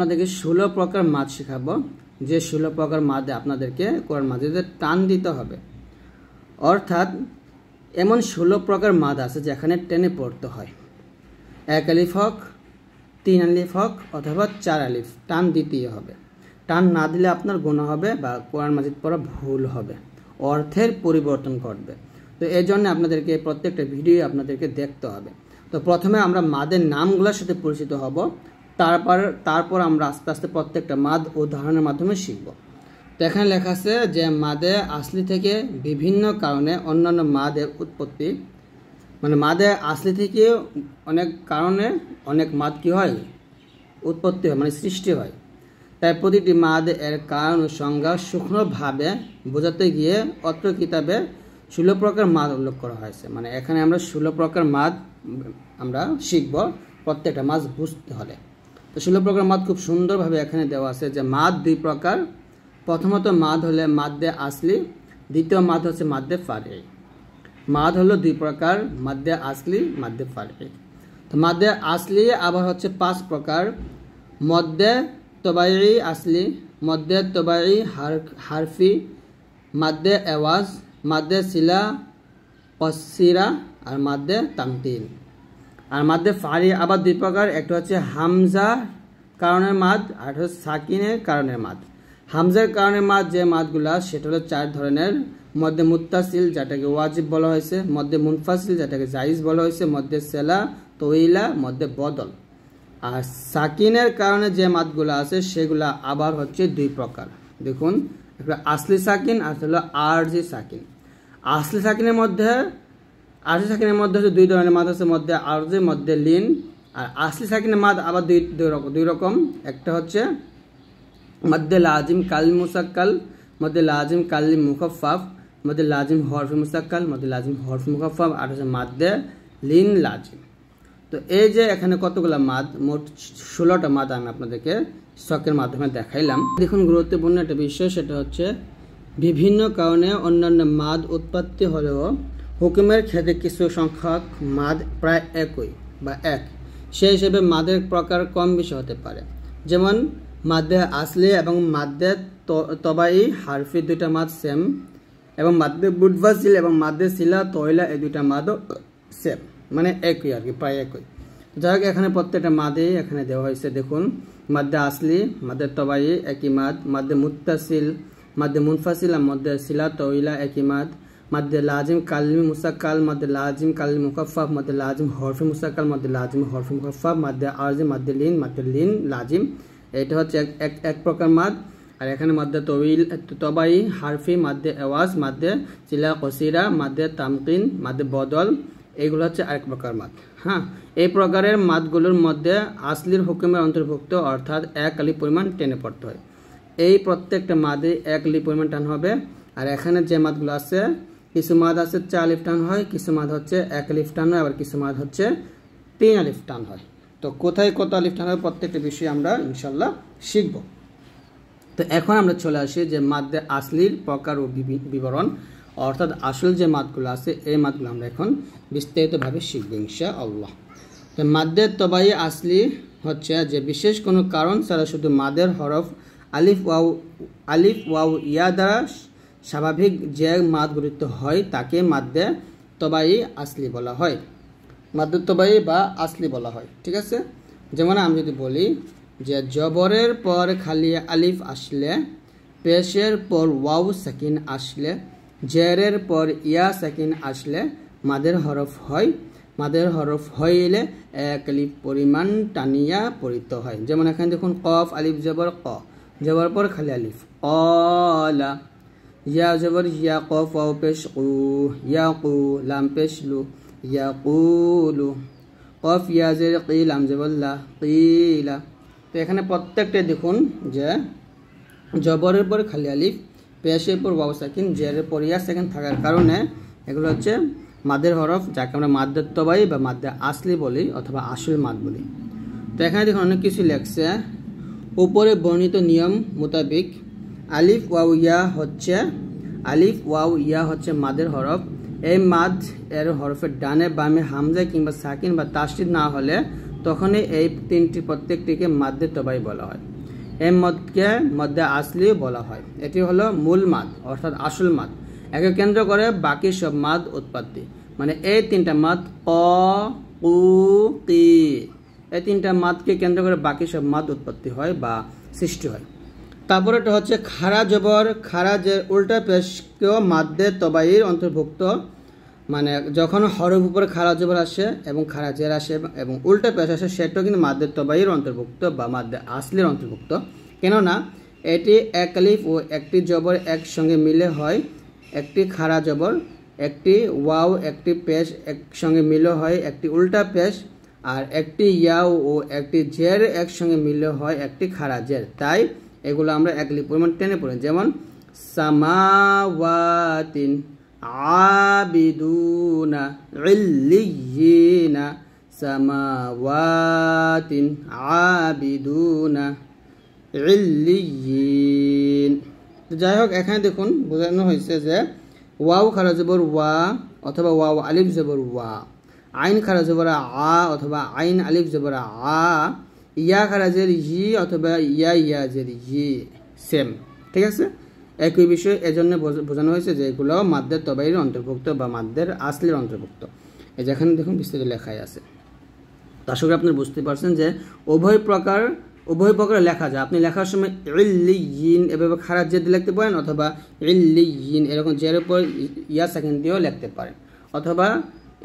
আপনাদেরকে 16 প্রকার মাদ শেখাবো, যে 16 প্রকার মাদে আপনাদেরকে কোরআন মাজিদে টান দিতে হবে। অর্থাৎ এমন 16 প্রকার মাদ আছে যেখানে টেনে পড়তে হয়। 1 আলিফ হক, 3 আলিফ হক অথবা 4 আলিফ টান দিতেই হবে। টান না দিলে আপনার গুনাহ হবে বা কোরআন মাজিদ পড়া ভুল হবে, অর্থের পরিবর্তন ঘটবে। তো এই জন্য আপনাদেরকে প্রত্যেকটা ভিডিও আপনাদেরকে দেখতে হবে। তো প্রথমে আমরা মাদের নামগুলোর সাথে পরিচিত হব, তারপর আমরা আস্তে আস্তে প্রত্যেকটা মাদ উদাহরণের মাধ্যমে শিখব। তো এখানে লেখা আছে যে মাদে আসলি থেকে বিভিন্ন কারণে অন্যান্য মাদের উৎপত্তি, মানে মাদে আসলি থেকে অনেক কারণে অনেক মাদ কি হয়, উৎপত্তি হয়, মানে সৃষ্টি হয়। তাই প্রতিটি মাদ এর কারণ ও সংজ্ঞা সূক্ষ্মভাবে বোঝাতে গিয়ে অত্র কিতাবে 16 প্রকার মাদ উল্লেখ করা হয়েছে। মানে এখানে আমরা 16 প্রকার মাদ আমরা শিখব প্রত্যেকটা মাদ বুঝতে হলে। তো 16 প্রকার মাদ খুব সুন্দরভাবে এখানে দেওয়া আছে যে মাদ 2 প্রকার। প্রথমত মাদ হলে মাদ্দে আসলি, দ্বিতীয় মাদ হচ্ছে মাদ্দে ফারঈ। মাদ হলো 2 প্রকার, মাদ্দে আসলি, মাদ্দে ফারঈ। তো মাদ্দে আসলি আবার হচ্ছে 5 প্রকার: মদ্দে তবাই আসলি, মদ্দে তবাই হারফি, মাদ্দে এওয়াজ, মাদ্দে সিলা কসিরা আর মাদ্দে তামতিন। আর মাদ্দে ফারঈ আবার 2 প্রকার, একটা হচ্ছে হামজা কারণের মাদ আর হচ্ছে সাকিনের কারণের মাদ। হামজার কারণের মাদ যে মাদগুলা সেটা হলো 4 ধরনের: মধ্যে মুত্তাসিল যেটাকে ওয়াজিব বলা হয়েছে, মধ্যে মুনফাসিল যেটাকে জায়েজ বলা হয়েছে, মধ্যে সেলা তওয়িলা, মধ্যে বদল। আর সাকিনের কারণে যে মাদগুলা আছে সেগুলা আবার হচ্ছে 2 প্রকার। দেখুন, একটা আসলি সাকিন আর হলো আরজি সাকিন। আসলি সাকিনের মধ্যে হচ্ছে 2 ধরনের মাদ আছে, মধ্যে আরজি, মধ্যে লিন। আর আসলি সাকিনের মাদ আবার দুই রকম। একটা হচ্ছে মধ্যে লাজিম কাল মুসাক্কাল, মধ্যে লাজিম কালি মুখাফফাফ, মধ্যে লাজিম হরফ মুসাক্কাল, মধ্যে লাজিম হরফ মুখাফফাফ, আর হচ্ছে মাদ্দে লিন লাজিম। তো এই যে এখানে কতগুলো মাদ, মোট 16টা মাদ আমি আপনাদেরকে শখের মাধ্যমে দেখাইলাম। দেখুন, গুরুত্বপূর্ণ একটা বিষয়, সেটা হচ্ছে বিভিন্ন কারণে অন্যান্য মাদ উৎপত্তি হলেও হুকুমের ক্ষেত্রে কিছু সংখ্যক মাদ প্রায় একই বা এক। সেই হিসেবে মাদের প্রকার কম বেশি হতে পারে। যেমন মাদ্দে আসলি এবং মাদ্দে তবাই হারফি 2টা মাদ সেম, এবং মাদ্দে মুনফাসিল এবং মাদ্দে সিলা তওয়িলা এই 2টা মাদও সেম, মানে একই আর কি, প্রায় একই। যাই হোক, এখানে প্রত্যেকটা মাদেই এখানে দেওয়া হয়েছে। দেখুন, মাদ্দে আসলি, মাদ্দে তবাই একই মাদ, মাদ্দে মুত্তাসিল, মাদ্দে মুনফাসিল আর মাদ্দে সিলা তওয়িলা একই মাদ, মাদ্দে লাজিম কালমি মুসাক্কাল, মাদ্দে লাজিম কালমি মুখাফফাফ, মাদ্দে লাজিম হরফি মুসাক্কাল, মাদ্দে লাজিম হরফি মুখাফফাফ, মাদ্দে আরজি, মাদ্দে লিন লাজিম। এটা হচ্ছে এক প্রকার মাদ। আর এখানে মাদ্দে তবাই হারফি, মাদ্দে এওয়াজ, মাদ্দে সিলা কসিরা, মাদ্দে তামকিন, মাদ্দে বদল, এইগুলো হচ্ছে আরেক প্রকার মাদ। হ্যাঁ, এই প্রকারের মাদগুলোর মধ্যে আসলির হুকুমের অন্তর্ভুক্ত, অর্থাৎ 1 আলিফ পরিমাণ টেনে পড়তে হয়। এই প্রত্যেকটা মাদে 1 আলিফ পরিমাণ টান হবে। আর এখানে যে মাদগুলো আছে, কিছু মাদ আছে 4 আলিফ টান হয়, কিছু মাদ হচ্ছে 1 আলিফ টান হয়, আবার কিছু মাদ হচ্ছে 3 আলিফ টান হয়। তো কোথায় কত আলিফ টান হয় প্রত্যেকটা বিষয় আমরা ইনশাল্লাহ শিখব। তো এখন আমরা চলে আসি যে মাদ্দে আসলির প্রকার ও বিবরণ, অর্থাৎ আসল যে মাদগুলো আছে এই মাদগুলো আমরা এখন বিস্তারিতভাবে শিখব ইনশাআল্লাহ। তো মাদ্দে তবাই আসলি হচ্ছে যে বিশেষ কোনো কারণ ছাড়া শুধু মাদের হরফ আলিফ ওয়াও ইয়া দ্বারা স্বাভাবিক যে মাদ গঠিত হয় তাকে মাদ্দে তবাই আসলি বলা হয়, মাদ্দে তবাই বা আসলি বলা হয়। ঠিক আছে, যেমন আমি যদি বলি যে জবরের পর খালি আলিফ আসলে, পেশের পর ওয়াও সাকিন আসলে, জেরের পর ইয়া সাকিন আসলে মাদের হরফ হয়। মাদের হরফ হইলে 1 আলিফ পরিমাণ টানিয়া পড়িত হয়। যেমন এখানে দেখুন, কফ আলিফ জবর ক, জবর পর খালি আলিফ, কলা। ইয়া জবর ইয়া, কফ ওয়াও পেশ কু, ইয়া কু, লাম পেশ লু, ইয়া কুলু। কফ ইয়া জের কি, লাম জবর লা, কিলা। তো এখানে প্রত্যেকটা দেখুন যে জবরের পর খালি আলিফ, পেশের পর ওয়াও সাকিন, জেরের পর ইয়া সাকিন থাকার কারণে এগুলো হচ্ছে মাদের হরফ, যাকে আমরা মাদ্দে তবাই বা মাদ্দে আসলি বলি অথবা আসল মাদ বলি। তো এখানে দেখুন অনেক কিছু লেখছে। উপরে বর্ণিত নিয়ম মোতাবেক আলিফ ওয়াও ইয়া হচ্ছে মাদের হরফ। এই মাদ এর হরফের ডানে বামে হামজা কিংবা সাকিন বা তাসদিদ না হলে তখনই এই তিনটি প্রত্যেকটিকে মাদ্দে তবাই বলা হয়। এই মদকে মদ্দে আসলিও বলা হয়। এটি হলো মূল মাদ অর্থাৎ আসল মাদ, একে কেন্দ্র করে বাকি সব মাদ উৎপত্তি। মানে এই তিনটা মাদ ক কু কি, এই তিনটা মাদকে কেন্দ্র করে বাকি সব মাদ উৎপত্তি হয় বা সৃষ্টি হয়। তারপর এটা হচ্ছে খাড়া জবর, খাড়া যে উল্টা পেশকেও মাদ্দে তবাইয়ের অন্তর্ভুক্ত। মানে যখন হরফ উপরে খাড়া জবর আসে এবং খাড়া জের আসে এবং উল্টা পেশ আসে, সেটাও কিন্তু মাদ্দে তবাইয়ের অন্তর্ভুক্ত বা মাদ্দে আসলির অন্তর্ভুক্ত। কেননা এটি এক আলিফ ও একটি জবর একসঙ্গে মিলে হয়। একটি খাড়া জবর, একটি ওয়াও, একটি পেশ একসঙ্গে মিলে হয় একটি উল্টা পেশ, আর একটি ইয়াও ও একটি জের একসঙ্গে মিলে হয় একটি খাড়া জের। তাই এগুলো আমরা এক আলিফ পরিমাণ টেনে পড়ি। যেমন সামাওয়াতিন, আবিদুনা, ইল্লিয়িনা, সামাওয়াতিন, আবিদুনা, ইল্লিয়িন। যাই হোক, এখানে দেখুন বোঝানো হয়েছে যে ওয়াও খাড়া জবর ওয়া অথবা ওয়াও আলিফ জবর ওয়া, আইন খাড়া জবর আ অথবা আইন আলিফ জবর আ, ইয়া খাড়া জের ই অথবা ইয়া ইয়া জের ই, সেম। ঠিক আছে, একই বিষয়। এজন্য বোঝানো হয়েছে যে এগুলো মাদ্দের তবাইয়ের অন্তর্ভুক্ত বা মাদ্দের আসলির অন্তর্ভুক্ত। এই যেখানে দেখুন বিস্তারিত লেখাই আছে। দর্শক আপনারা বুঝতে পারছেন যে উভয় প্রকার লেখা যায়। আপনি লেখার সময় ইল্লিয়িন এভাবে খাড়া জের দিয়ে লিখতে পারেন, অথবা ইল্লিয়িন এরকম জের উপর ইয়া সেকেন্ড দিয়েও লিখতে পারেন, অথবা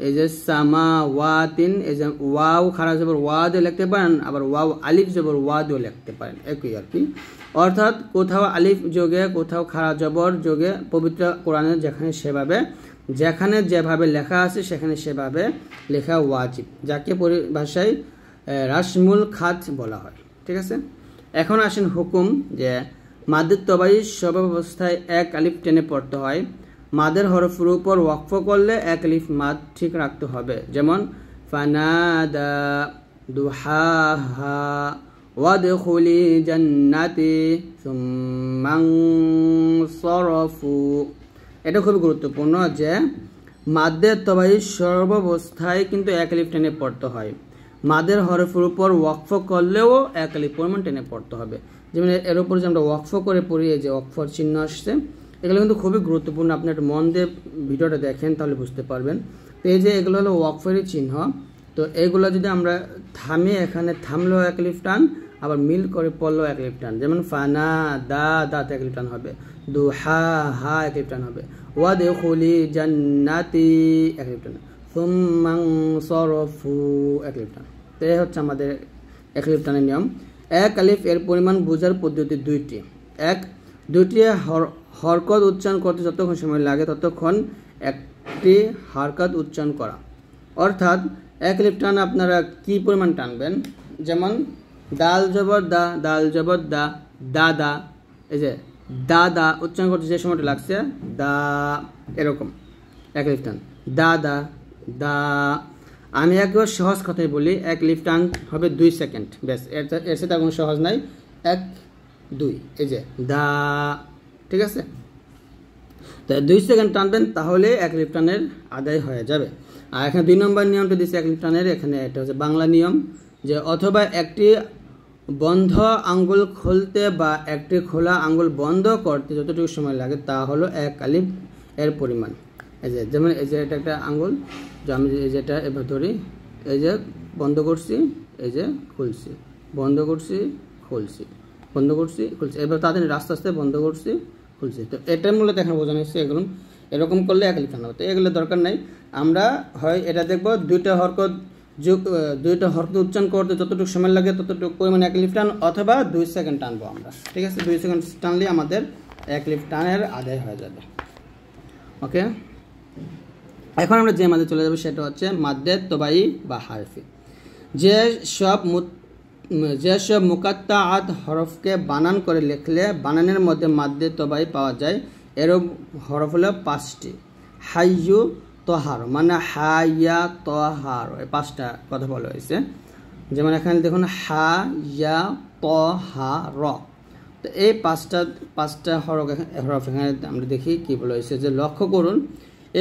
এই যে সামাওয়াতিন, এই যে ওয়াও খাড়া জবর ওয়া দিয়ে লিখতে পারেন, আবার ওয়াও আলিফ জবর ওয়া দিয়েও লিখতে পারেন, একই আর কি। অর্থাৎ কোথাও আলিফ যোগে কোথাও খাড়া জবর যোগে পবিত্র কোরআনে যেখানে যেভাবে লেখা আছে সেখানে সেভাবে লেখা ওয়াজিব, যাকে পরিভাষায় রাসমুল খাত বলা হয়। ঠিক আছে, এখন আসেন হুকুম যে মাদ্দের তবাই সব অবস্থায় এক আলিফ টেনে পড়তে হয়। মাদের হরফের উপর ওয়াকফ করলে এক আলিফ মাদ ঠিক রাখতে হবে। যেমন ফানাদা, দুহাহা, ওয়াদখুলি জান্নাতি, সুম্মান সরফু। এটা খুবই গুরুত্বপূর্ণ যে মাদ্দের তবাই সর্বাবস্থায় কিন্তু এক আলিফ টেনে পড়তে হয়। মাদের হরফের উপর ওয়াকফ করলেও এক আলিফ পরিমাণ টেনে পড়তে হবে। যেমন এর উপর যে আমরা ওয়াকফ করে পড়ি, যে ওয়াকফর চিহ্ন আসছে, এগুলো কিন্তু খুবই গুরুত্বপূর্ণ। আপনি একটু মন দিয়ে ভিডিওটা দেখেন তাহলে বুঝতে পারবেন। তো এই যে এগুলো হলো ওয়াকফেরই চিহ্ন। তো এগুলো যদি আমরা থামিয়ে এখানে থামলেও এক আলিফ টান, আবার মিল করে পড়লেও এক আলিফ টান। যেমন ফানা দা, দাতে এক আলিফ টান হবে, দু হা হা এক আলিফ টান হবে, ওয়াদখুলি জান্নাতি এক আলিফ টান, সুম্মান সরফু এক আলিফ টান। তো এই হচ্ছে আমাদের এক আলিফ টানের নিয়ম। এক আলিফ এর পরিমাণ বোঝার পদ্ধতি দুইটি। দুইটি হরকত উচ্চারণ করতে যতক্ষণ সময় লাগে ততক্ষণ একটি হরকত উচ্চারণ করা। অর্থাৎ এক আলিফ টান আপনারা কি পরিমাণ টানবেন? যেমন দাল জবর দা, দাল জবর দা, দাদা, এই যে দাদা উচ্চারণ করতে যে সময়টা লাগছে দা, এরকম এক আলিফ টান, দাদা, দা। আমি একবার সহজ কথাই বলি, এক আলিফ টান হবে 2 সেকেন্ড, ব্যাস। এর সাথে কোনো সহজ নাই, 1 2, এই যে দা। ঠিক আছে, তাই 2 সেকেন্ড টানবেন, তাহলে এক আলিফ টানের আদায় হয়ে যাবে। আর এখানে 2 নম্বর নিয়মটা দিচ্ছে এক আলিফ টানের। এখানে এটা হচ্ছে বাংলা নিয়ম, যে অথবা একটি বন্ধ আঙ্গুল খুলতে বা একটি খোলা আঙ্গুল বন্ধ করতে যতটুকু সময় লাগে তা হলো এক আলিফ এর পরিমাণ। এই যে যেমন এই যে এটা একটা আঙ্গুল, যে আমি যেটা এবার ধরি, এই যে বন্ধ করছি, এই যে খুলছি, বন্ধ করছি, খুলছি, বন্ধ করছি, খুলছি, এবার তাদের আস্তে আস্তে বন্ধ করছি, খুলছি। তো এটার মূলত এখন বোঝানো হচ্ছে এগুলো এরকম করলে এক আলিফ টান হবে। তো এগুলো দরকার নাই, আমরা হয় এটা দেখবো দুইটা হরকত উচ্চারণ করতে যতটুকু সময় লাগে ততটুকু পরিমাণে এক আলিফ টান, অথবা 2 সেকেন্ড টানবো আমরা। ঠিক আছে, 2 সেকেন্ড টানলে আমাদের এক আলিফ টানের আদায় হয়ে যাবে। ওকে, এখন আমরা যে মাদে চলে যাবো সেটা হচ্ছে মাদ্দে তবাই বা হারফি। যেসব মুকাত্তাআত হরফকে বানান করে লিখলে বানানের মধ্যে মাদ্দে তবাই পাওয়া যায়, এরূপ হরফ হলো 5টি। হাইয়ু তহার, মানে হাইয়া তহার, এই 5টা কথা বলা হয়েছে। যেমন এখানে দেখুন হা ইয়া ত হা র। তো এই পাঁচটা হরফ এখানে আমরা দেখি কি বলা হয়েছে, যে লক্ষ্য করুন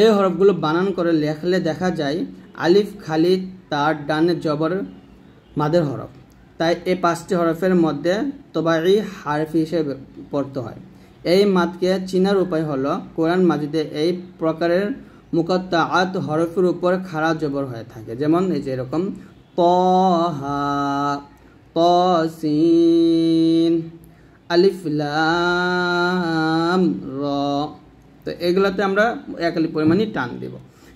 এই হরফগুলো বানান করে লেখলে দেখা যায় আলিফ খালি তার ডানে জবর মাদের হরফ, তাই এই 5টি হরফের মধ্যে তবাই হারফি হিসেবে পড়তে হয়। এই মাদকে চিনার উপায় হলো কোরআন মাজিদে এই প্রকারের মুকাত্তাআত হরফের উপর খাড়া জবর হয়ে থাকে, যেমন এই যে এরকম তহা, তসিন, আলিফ লাম র। তো এগুলোতে আমরা এক আলিফ পরিমাণই টান দেব।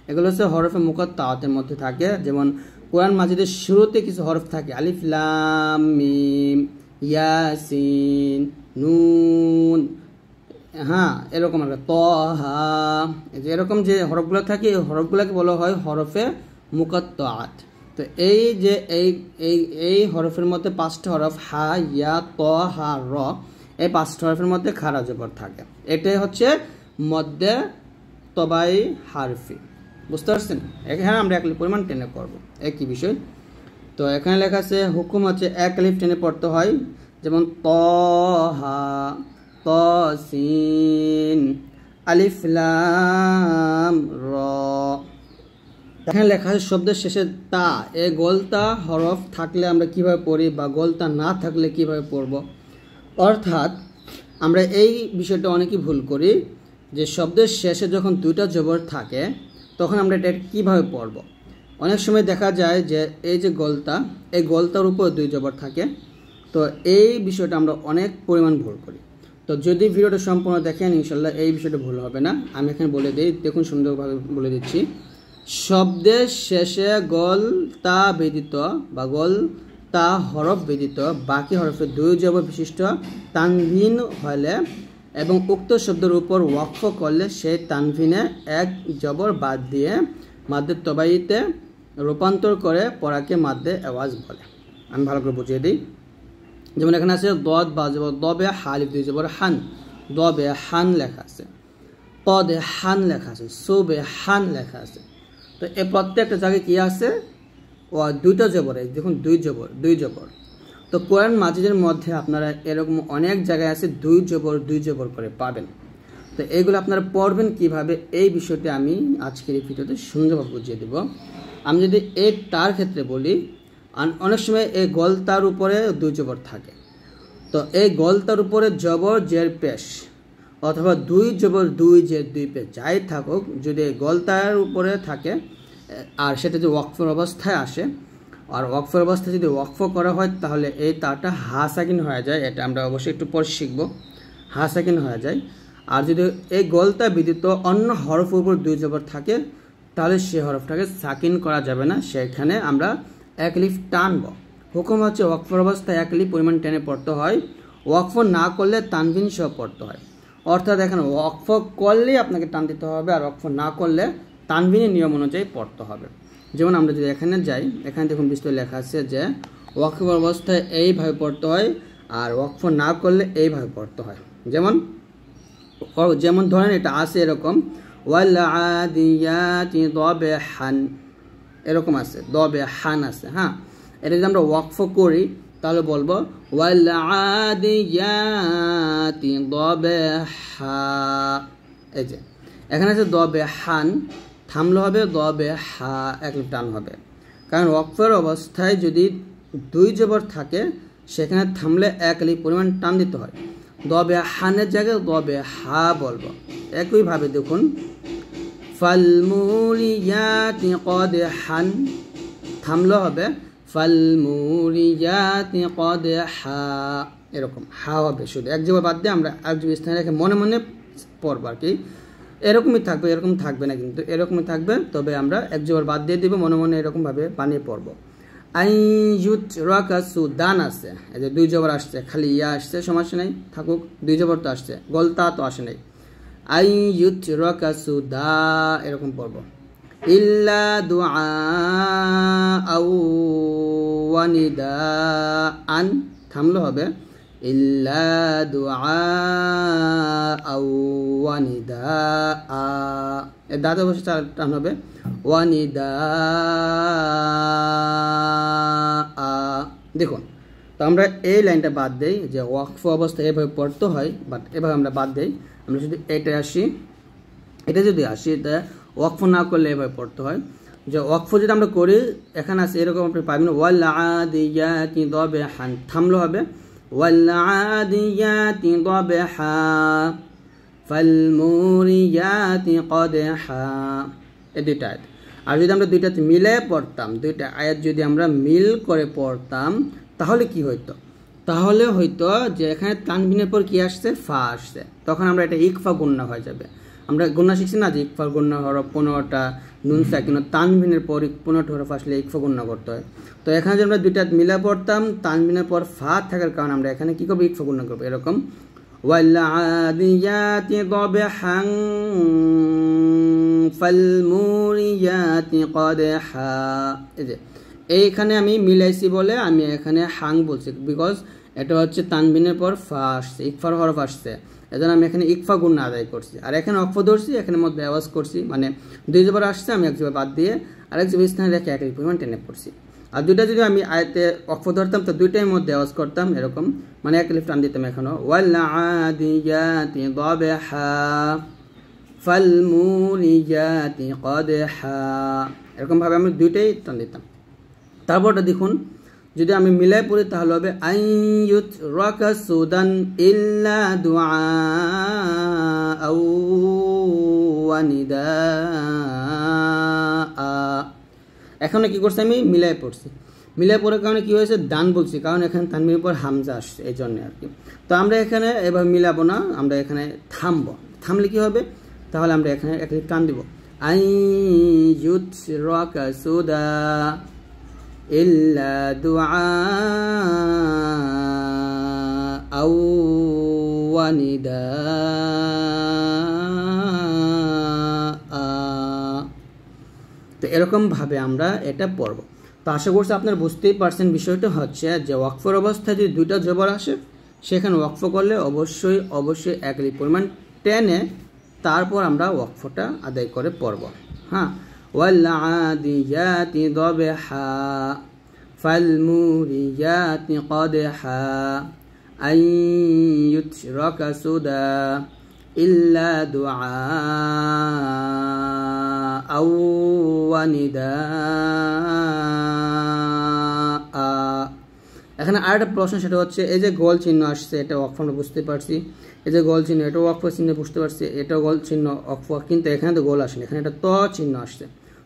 এগুলো হচ্ছে হরফে মুকাত্তাআতের মধ্যে থাকে, যেমন কোরআন মাজিদের শুরুতে কিছু হরফ থাকে, আলিফ লাম মিম, ইয়াসিন, নুন, হ্যাঁ এরকম একটা তহা, এরকম যে হরফগুলো থাকে এই হরফগুলোকে বলা হয় হরফে মুকাত্তাআত। তো এই যে এই হরফের মধ্যে 5টা হরফ হা, ইয়া, ত, হা, র, এই 5টা হরফের মধ্যে খাড়া জবর থাকে। এটাই হচ্ছে মধ্যে তবাই হারফি। বুঝতে পারছেন? এখানে আমরা এক আলিফ পরিমাণ টেনে করব, একই বিষয়। তো এখানে লেখা আছে হুকুম হচ্ছে এক আলিফ টেনে পড়তে হয়, যেমন তহা, তসিন, আলিফ লাম র। এখানে লেখা আছে শব্দের শেষে তা, এই গোলতা হরফ থাকলে আমরা কিভাবে পড়ি বা গোলতা না থাকলে কিভাবে পড়ব। অর্থাৎ আমরা এই বিষয়টা অনেকেই ভুল করি যে শব্দের শেষে যখন 2টা জবর থাকে তখন আমরা এটা কীভাবে পড়ব। অনেক সময় দেখা যায় যে এই যে গোলতা, এই গোলতার উপর 2 জবর থাকে। তো এই বিষয়টা আমরা অনেক পরিমাণ ভুল করি। তো যদি ভিডিওটা সম্পূর্ণ দেখেন ইনশাল্লাহ এই বিষয়টা ভুল হবে না। আমি এখানে বলে দিই, দেখুন সুন্দরভাবে বলে দিচ্ছি। শব্দের শেষে গোলতা ব্যতীত বা গোলতা হরফ ব্যতীত বাকি হরফে 2 জবর বিশিষ্ট তানভিন হলে এবং উক্ত শব্দের উপর ওয়াকফ করলে সেই তানভিনে 1 জবর বাদ দিয়ে মাদ্দে তবাইতে রূপান্তর করে পড়াকে মাদ্দে আওয়াজ বলে। আমি ভালো করে বুঝিয়ে দিই। যেমন এখানে আছে দদ বা জবর দবে হালিফ 2 জবর হান, দবে হান লেখা আছে, পদে হান লেখা আছে, সুবে হান লেখা আছে। তো এই প্রত্যেকটা জায়গায় কি আছে? ও 2টা জবর, দেখুন 2 জবর। তো কোরআন মাজিদের মধ্যে আপনারা এরকম অনেক জায়গায় আছে 2 জবর করে পাবেন। তো এইগুলো আপনারা পড়বেন কিভাবে, এই বিষয়টি আমি আজকের এই ভিডিওতে সুন্দরভাবে বুঝিয়ে দেব। আমি যদি এই তার ক্ষেত্রে বলি, অনেক সময় এই গলতার উপরে 2 জবর থাকে। তো এই গলতার উপরে জবর জের পেশ অথবা 2 জবর 2 জের 2 পেশ যাই থাকুক, যদি গলতার উপরে থাকে আর সেটা যদি ওয়াকফের অবস্থায় আসে, আর ওয়াকফের অবস্থায় যদি ওয়াকফ করা হয় তাহলে এই তারটা হা সাকিন হয়ে যায়। এটা আমরা অবশ্যই একটু পরে শিখব, হা সাকিন হয়ে যায়। আর যদি এই গলতা ব্যতীত অন্য হরফের উপর 2 জবর থাকে তাহলে সেই হরফটাকে সাকিন করা যাবে না, সেখানে আমরা 1 আলিফ টানব। হুকুম হচ্ছে ওয়াকফের অবস্থায় 1 আলিফ পরিমাণ টেনে পড়তে হয়, ওয়াকফ না করলে তানভিন সহ পড়তে হয়। অর্থাৎ এখানে ওয়াকফ করলেই আপনাকে টান দিতে হবে, আর ওয়াকফ না করলে তানভিনের নিয়ম অনুযায়ী পড়তে হবে। যেমন আমরা যদি এখানে যাই, এখানে দেখুন বিস্তর লেখা আছে যে ওয়াকফ অবস্থায় এইভাবে পড়তে হয় আর ওয়াকফ না করলে এইভাবে পড়তে হয়। যেমন ধরেন এটা আছে এরকম ওয়াল আদিয়াতি দবহান, এরকম আছে দবহান আছে। হ্যাঁ, এটা যদি আমরা ওয়াকফ করি তাহলে বলবো ওয়াল আদিয়াতি দবহা। এই যে এখানে আছে দবহান, থামলে হবে দবে হা, 1 আলিফ টান হবে। কারণ ওয়াকফের অবস্থায় যদি 2 জবর থাকে সেখানে থামলে 1 আলিফ পরিমাণ টান দিতে হয়। দবে হানের জায়গায় দবে হা বলবো। একইভাবে দেখুন ফালমুরিয়াতি কদহান, থামলে হবে ফালমুরিয়াতি কদহা, এরকম হা হবে। শুধু 1 জবর বাদ দিয়ে আমরা 1 জবর স্থানে রেখে মনে মনে পড়বো আর কি। এরকমই থাকবে, এরকম থাকবে না কিন্তু, এরকমই থাকবে। তবে আমরা 1 জবর বাদ দিয়ে দিব, মনে মনে এরকমভাবে বানিয়ে পড়বো। আইয়ুত রাকাসু, দান আছে, এই যে 2 জবর আসছে, খালি ইয়া আসছে, সমস্যা নেই, থাকুক। 2 জবর তো আসছে, গলতা তো আসে নাই। আইয়ুত রাকাসু দা, এরকম পড়বো। ইল্লা দুআ আও ওয়ানিদা আন, থামলে হবে ইল্লা দুআ আও ওয়ানিদা আ, এর দাঁতে বসে টান হবে ওয়ানিদা আ। দেখুন, তো আমরা এই লাইনটা বাদ দেই যে ওয়াকফ অবস্থায় এভাবে পড়তে হয়, বাট এভাবে আমরা বাদ দেই। আমরা যদি এটা যদি আসি এটা ওয়াকফ না করলে এভাবে পড়তে হয়। যে ওয়াকফ যদি আমরা করি এখানে আছে এরকম আপনি পাবেন ওয়াল আদিয়াতি দাবহান, থামলো হবে ওয়াল আদিয়াতি দাবহা ফাল মুরিয়াতি কদহা, এই দুইটা আয়াত। আর যদি আমরা দুইটাতে মিলে পড়তাম, দুইটা আয়াত যদি আমরা মিল করে পড়তাম তাহলে কি হইতো? তাহলে হয়তো যে এখানে তানবিনের পর কি আসছে? ফা আসছে, তখন আমরা এটা ইকফা গুন্না হয়ে যাবে। আমরা গুন্না শিখছি না যে ইকফার গুন্না হরফ 15টা, নুন সাকিন তানবিনের পর 15টা হরফ আসলে ইকফা গুন্না করতে হয়। তো এখানে যদি আমরা দুইটা মিলা পড়তাম, তানবিনের পর ফা থাকার কারণে আমরা এখানে কি করবো? ইকফা গুন্না করবো, এরকম ওয়াল আদিয়াতি দাবহান ফাল মুরিয়াতি কদহা। এই যে এইখানে আমি মিলাইছি বলে আমি এখানে হাং বলছি, বিকজ এটা হচ্ছে তানবিনের পর ফা আসছে, ইকফার হরফ আসছে, এজন্য আমি এখানে ইকফা গুন্না আদায় করছি। আর এখানে অক্ফ ধরছি, এখানে মধ্যে আওয়াজ করছি, মানে দুই জবর আসছে আমি এক জবর বাদ দিয়ে আরেক জবর স্থানে রেখে একই পরিমাণ টেনে পড়ছি। আর দুইটা যদি আমি আয়াতে অক্ফ ধরতাম তো দুইটাই মধ্যে আওয়াজ করতাম, এরকম মানে এক লিফ টান দিতাম। এখনো ওয়াল আদিয়াতি দাবহা ফাল মুরিয়াতি কদহা, এরকম ভাবে আমি দুইটাই টান দিতাম। তারপরটা দেখুন, যদি আমি মিলাই পড়ি তাহলে হবে আইয়ুত রাকা সুদান ইল্লা দুআ আও ওয়া নিদা। এখানে কি করছি? আমি মিলাই পড়ছি, মিলাই পড়ার কারণে কি হয়েছে? দান বলছি, কারণ এখানে তানবিনের পর হামজা আসছে, এই জন্য আর কি। তো আমরা এখানে এভাবে মিলাবো না, আমরা এখানে থামবো। থামলে কি হবে? তাহলে আমরা এখানে একটা টান দিব, আইয়ুত রাকা সুদা ইল্লা দুআ আও ওয়া নিদা। তো এরকম ভাবে আমরা এটা পড়ব। তো আশা করছি আপনারা বুঝতেই পারছেন বিষয়টা হচ্ছে যে ওয়াকফের অবস্থায় যদি দুইটা জবর আসে সেখানে ওয়াকফ করলে অবশ্যই অবশ্যই একই পরিমাণ টেনে তারপর আমরা ওয়াকফটা আদায় করে পড়ব। হ্যাঁ, ওয়াল আদিয়াতি দাবহা ফাল মুরিয়াতি কদহা আইয়ুত রাকা সুদা ইল্লা দুআ আও ওয়া নিদা। এখানে আরেকটা প্রশ্ন, সেটা হচ্ছে এই যে গোল চিহ্ন আসছে এটা ওয়াকফ আমরা বুঝতে পারছি, এই যে গোল চিহ্ন এটা ওয়াকফ চিহ্ন বুঝতে পারছি, এটা গোল চিহ্ন ওয়াকফ, কিন্তু এখানে তো গোল আসেনি, এখানে একটা ত চিহ্ন আসছে।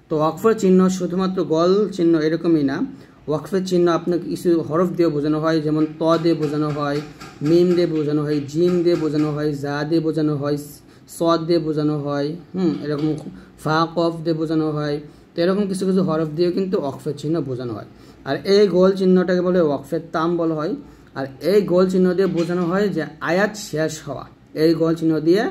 তো ওয়াকফের চিহ্ন শুধুমাত্র গোল চিহ্ন এরকমই না, ওয়াকফের চিহ্ন আপনাকে কিছু হরফ দিয়ে বোঝানো হয়, যেমন ত দিয়ে বোঝানো হয়, মিম দিয়ে বোঝানো হয়, জিম দিয়ে বোঝানো হয়, জা দিয়ে বোঝানো হয়, সদ দিয়ে বোঝানো হয়, এরকম ফা কফ দিয়ে বোঝানো হয়। তো এরকম কিছু কিছু হরফ দিয়েও কিন্তু ওয়াকফের চিহ্ন বোঝানো হয়। আর এই গোল চিহ্নটাকে বলে ওয়াকফের তাম বলা হয়। আর এই গোল চিহ্ন দিয়ে বোঝানো হয় যে আয়াত শেষ হওয়া, এই গোল চিহ্ন দিয়ে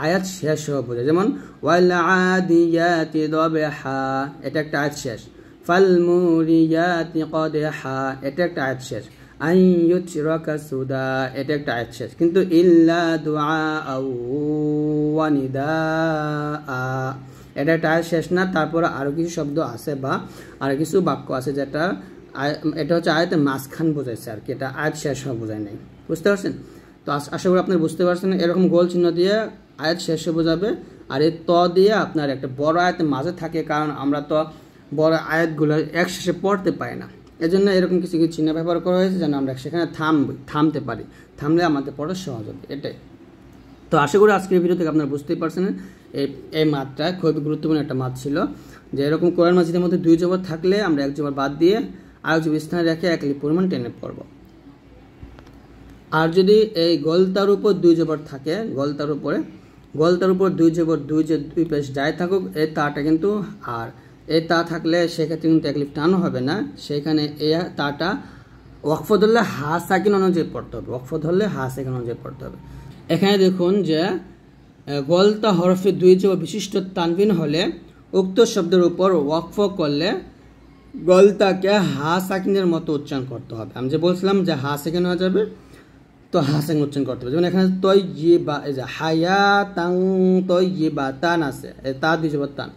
আয়াত শেষ হওয়া বোঝায়। যেমন ওয়াল আদিয়াতি দাবহা, এটা একটা আয়াত শেষ। ফাল মুরিয়াতি কদহা, এটা একটা আয়াত শেষ। আইয়ুত রাকা সুদা, এটা একটা আয়াত শেষ। কিন্তু ইল্লা দুআ আও ওয়া নিদা, এটা একটা আয়াত শেষ না, তারপরে আরো কিছু শব্দ আছে বা আরো কিছু বাক্য আছে যেটা এটা হচ্ছে আয়াতের মাঝখান বোঝাইছে আর কি, এটা আয়াত শেষ হওয়া বোঝায় নাই। বুঝতে পারছেন? তো আশা করি আপনারা বুঝতে পারছেন। এরকম গোল চিহ্ন দিয়ে আয়াত শেষে বোঝাবে, আর এই ত দিয়ে আপনার একটা বড় আয়াতের মাঝে থাকে, কারণ আমরা তো বড় আয়াতগুলো এক শেষে পড়তে পারি না, এজন্য এরকম কিছু কিছু চিহ্ন ব্যবহার করা হয়েছে যেন আমরা সেখানে থামতে পারি, থামলে আমাদের পড়া সহজ হবে, এটাই। তো আশা করি আজকের ভিডিও থেকে আপনারা বুঝতেই পারছেন এই মাত্রা খুবই গুরুত্বপূর্ণ একটা মাত ছিল, যে এরকম কোরআন মাজিদের মধ্যে দুই জবর থাকলে আমরা এক জবর বাদ দিয়ে আরেক জবর স্থানে রেখে একই পরিমাণ টেনে পড়ব। আর যদি এই গলতার উপর দুই জবর থাকে, গলতার উপর দুই জবর দুই পেশ যাই থাকুক, এই তাটা কিন্তু, আর এই তা থাকলে সেক্ষেত্রে কিন্তু একলিফ টানও হবে না, সেখানে এই তাটা ওয়াকফ ধরলে হা সাকিন অনুযায়ী পড়তে হবে, ওয়াকফ ধরলে হা সাকিন অনুযায়ী পড়তে হবে। এখানে দেখুন যে গলতা হরফে দুই জবর বিশিষ্ট তানবিন হলে উক্ত শব্দের উপর ওয়াকফ করলে গলতাকে হা সাকিনের মতো উচ্চারণ করতে হবে। আমি যে বলছিলাম যে হা সাকিন হয়ে যাবে, তো হা সাকিন উচ্চারণ করতে হবে। যেমন এখানে তয়্যিবা, এই যে হায়াতান তয়্যিবাতান আছে, তা দুই জবর তান।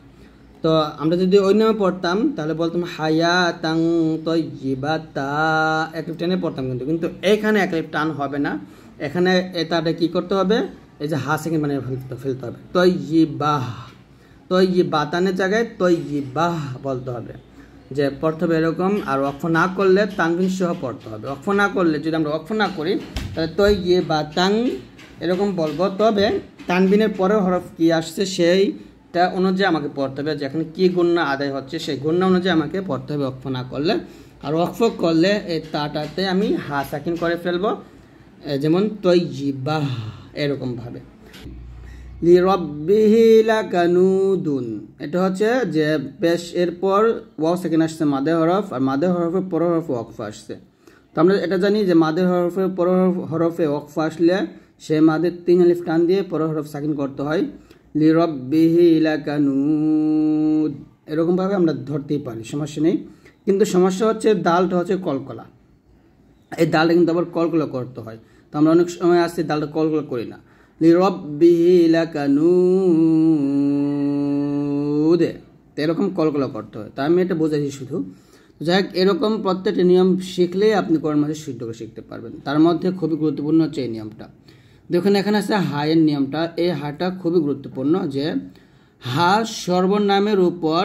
তো আমরা যদি ওই নামে পড়তাম তাহলে বলতাম হায়াতান তয়্যিবাতা, এক টেনে পড়তাম, কিন্তু এখানে এক টান হবে না, এখানে তাটা কি করতে হবে, এই যে হা সেকেন্ড মানে ফেলতে হবে, তয়্যিবাহ তৈয়িবাতানের জায়গায় তৈয়িবাহ বলতে হবে, যে পড়তে হবে এরকম। আর ওয়াকফ না করলে তানবিন সহ পড়তে হবে। ওয়াকফ না করলে, যদি আমরা ওয়াকফ না করি তাহলে তৈয়িবাতান এরকম বলবো, তবে তানবিনের পরের হরফ কি আসছে সেইটা অনুযায়ী আমাকে পড়তে হবে, যেখানে কি গুণনা আদায় হচ্ছে সেই গুণনা অনুযায়ী আমাকে পড়তে হবে ওয়াকফ না করলে। আর ওয়াকফ করলে এই তাটাতে আমি হা সাকিন করে ফেলবো, যেমন তৈয়িবাহ এরকমভাবে। লিরব্বিহি লাকানুদুন, এটা হচ্ছে যে পেশ এরপর ওয়াও সাকিন আসছে মাদে হরফ, আর মাদে হরফের পরের হরফে ওয়াকফ আসছে। তো আমরা এটা জানি যে মাদে হরফের পরের হরফে ওয়াকফ আসলে সে মাদের 3 আলিফ টান দিয়ে পরের হরফ সাকিন করতে হয়। লিরব্বিহি লাকানুদ এরকমভাবে আমরা ধরতেই পারি, সমস্যা নেই। কিন্তু সমস্যা হচ্ছে দালটা হচ্ছে কলকলা, এই দালটা কিন্তু আবার কলকলা করতে হয়। তো আমরা অনেক সময় আসছি দালটা কলকলা করি না। লিরব্বিহি লাকানুদ এরকম কলকলা করতে হয়। তা আমি এটা বোঝাচ্ছি শুধু। যাই হোক, এরকম প্রত্যেকটা নিয়ম শিখলেই আপনি কোরআন মাজিদ শুদ্ধ করে শিখতে পারবেন। তার মধ্যে খুবই গুরুত্বপূর্ণ হচ্ছে এই নিয়মটা। দেখুন এখানে আছে হায়ের নিয়মটা। এই হাটা খুবই গুরুত্বপূর্ণ, যে হা সর্বনামের উপর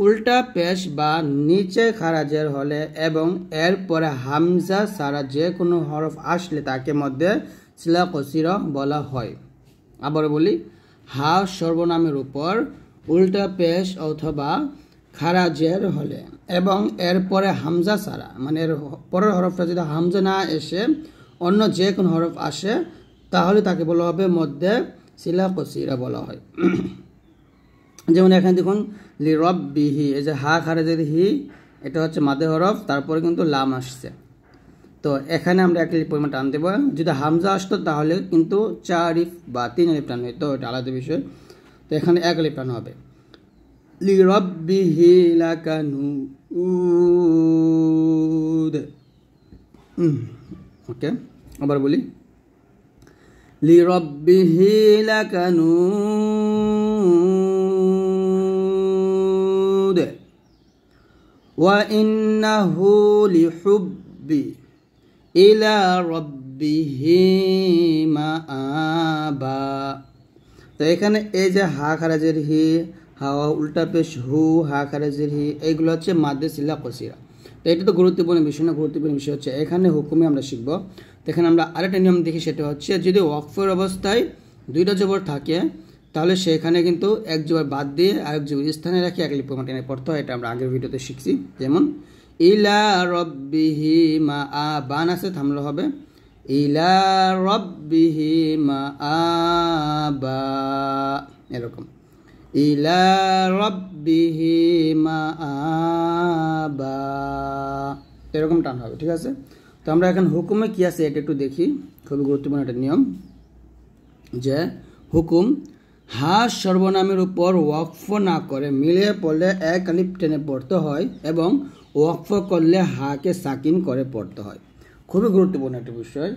উল্টা পেশ বা নিচে খারাজের হলে এবং এরপরে হামজা ছাড়া যে কোনো হরফ আসলে তাকে মধ্যে সিলা কসিরা বলা হয়। আবার বলি, হা সর্বনামের উপর উল্টা পেশ অথবা খারাজের হলে এবং এরপরে হামজা ছাড়া, মানে এর পরের হরফটা যদি হামজা না এসে অন্য যে কোনো হরফ আসে তাহলে তাকে বলা হবে মধ্যে সিলা কসিরা বলা হয়। যেমন এখানে দেখুন লিরব্বিহি, এই যে হা খারাজের হি, এটা হচ্ছে মাদে হরফ, তারপরে কিন্তু লাম আসছে। তো এখানে আমরা 1 আলিফ পরিমাণ টান দেবো। যদি হামজা আসতো তাহলে কিন্তু 4 আলিফ বা 3 আলিফ টান হইতো, এটা আলাদা বিষয়। তো এখানে 1 আলিফ টান হবে। লিরব্বিহি লাকানুদ, ওকে। আবার বলি, লিরব্বিহি লাকানুদ ওয়া ইন্নাহু লিহুব্বি ইলা রব্বিহি মাআবা। তো এখানে এই যে হা খারাজের হি, হাওয়া উল্টা পেশ হু, হা খারাজের হি, এইগুলো হচ্ছে মাদ্দে সিলা কসিরা। তো এটা তো গুরুত্বপূর্ণ বিষয় না, গুরুত্বপূর্ণ বিষয় হচ্ছে এখানে হুকুমে আমরা শিখবো। তো এখানে আমরা আরেকটা নিয়ম দেখি, সেটা হচ্ছে যদি ওয়াকফের অবস্থায় 2টা জবর থাকে তাহলে সেখানে কিন্তু এক জবর বাদ দিয়ে আরেক জবর স্থানে রাখি 1 আলিফ পরিমাণ টেনে পড়তে হয়। এটা আমরা আগের ভিডিওতে শিখছি। যেমন ইলা রব্বিহি মাআবান আছে, থামলে হবে ইলা রব্বিহি মাআবা, এরকম ইলা রব্বিহি মাআবা এরকম টান হবে, ঠিক আছে। তো আমরা এখন হুকুমে কি আছে এটা একটু দেখি, খুবই গুরুত্বপূর্ণ একটা নিয়ম। যে হুকুম, হা সর্বনামের উপর ওয়াকফ না করে মিলিয়ে পড়লে 1 আলিফ টেনে পড়তে হয় এবং ওয়াকফ করলে হাকে সাকিন করে পড়তে হয়। খুবই গুরুত্বপূর্ণ একটা বিষয়।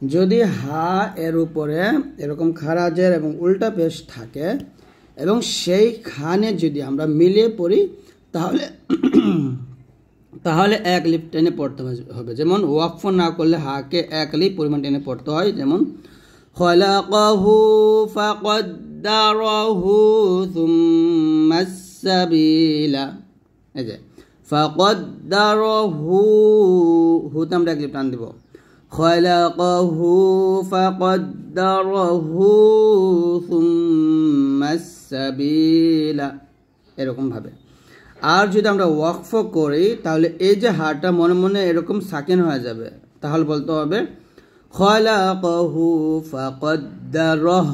যদি হা এর উপরে এরকম খারাজের এবং উল্টা পেশ থাকে এবং সেইখানে যদি আমরা মিলিয়ে পড়ি তাহলে তাহলে 1 আলিফ টেনে পড়তে হবে। যেমন ওয়াকফ না করলে হাকে 1 আলিফ পরিমাণ টেনে পড়তে হয়। যেমন খলাকাহু ফাকদ্দারাহু সুম্মাস সাবিলা, এই যে ফাকদ্দারাহু, হুতে আমরা 1 আলিফ টান দেব। খলাকাহু ফাকদ্দারাহু সুম্মাস সাবিলা, এরকম ভাবে। আর যদি আমরা ওয়াকফ করি তাহলে এই যে হাটা মনে মনে এরকম সাকিন হয়ে যাবে, তাহলে বলতে হবে খলাকাহু ফাকদ্দারাহ,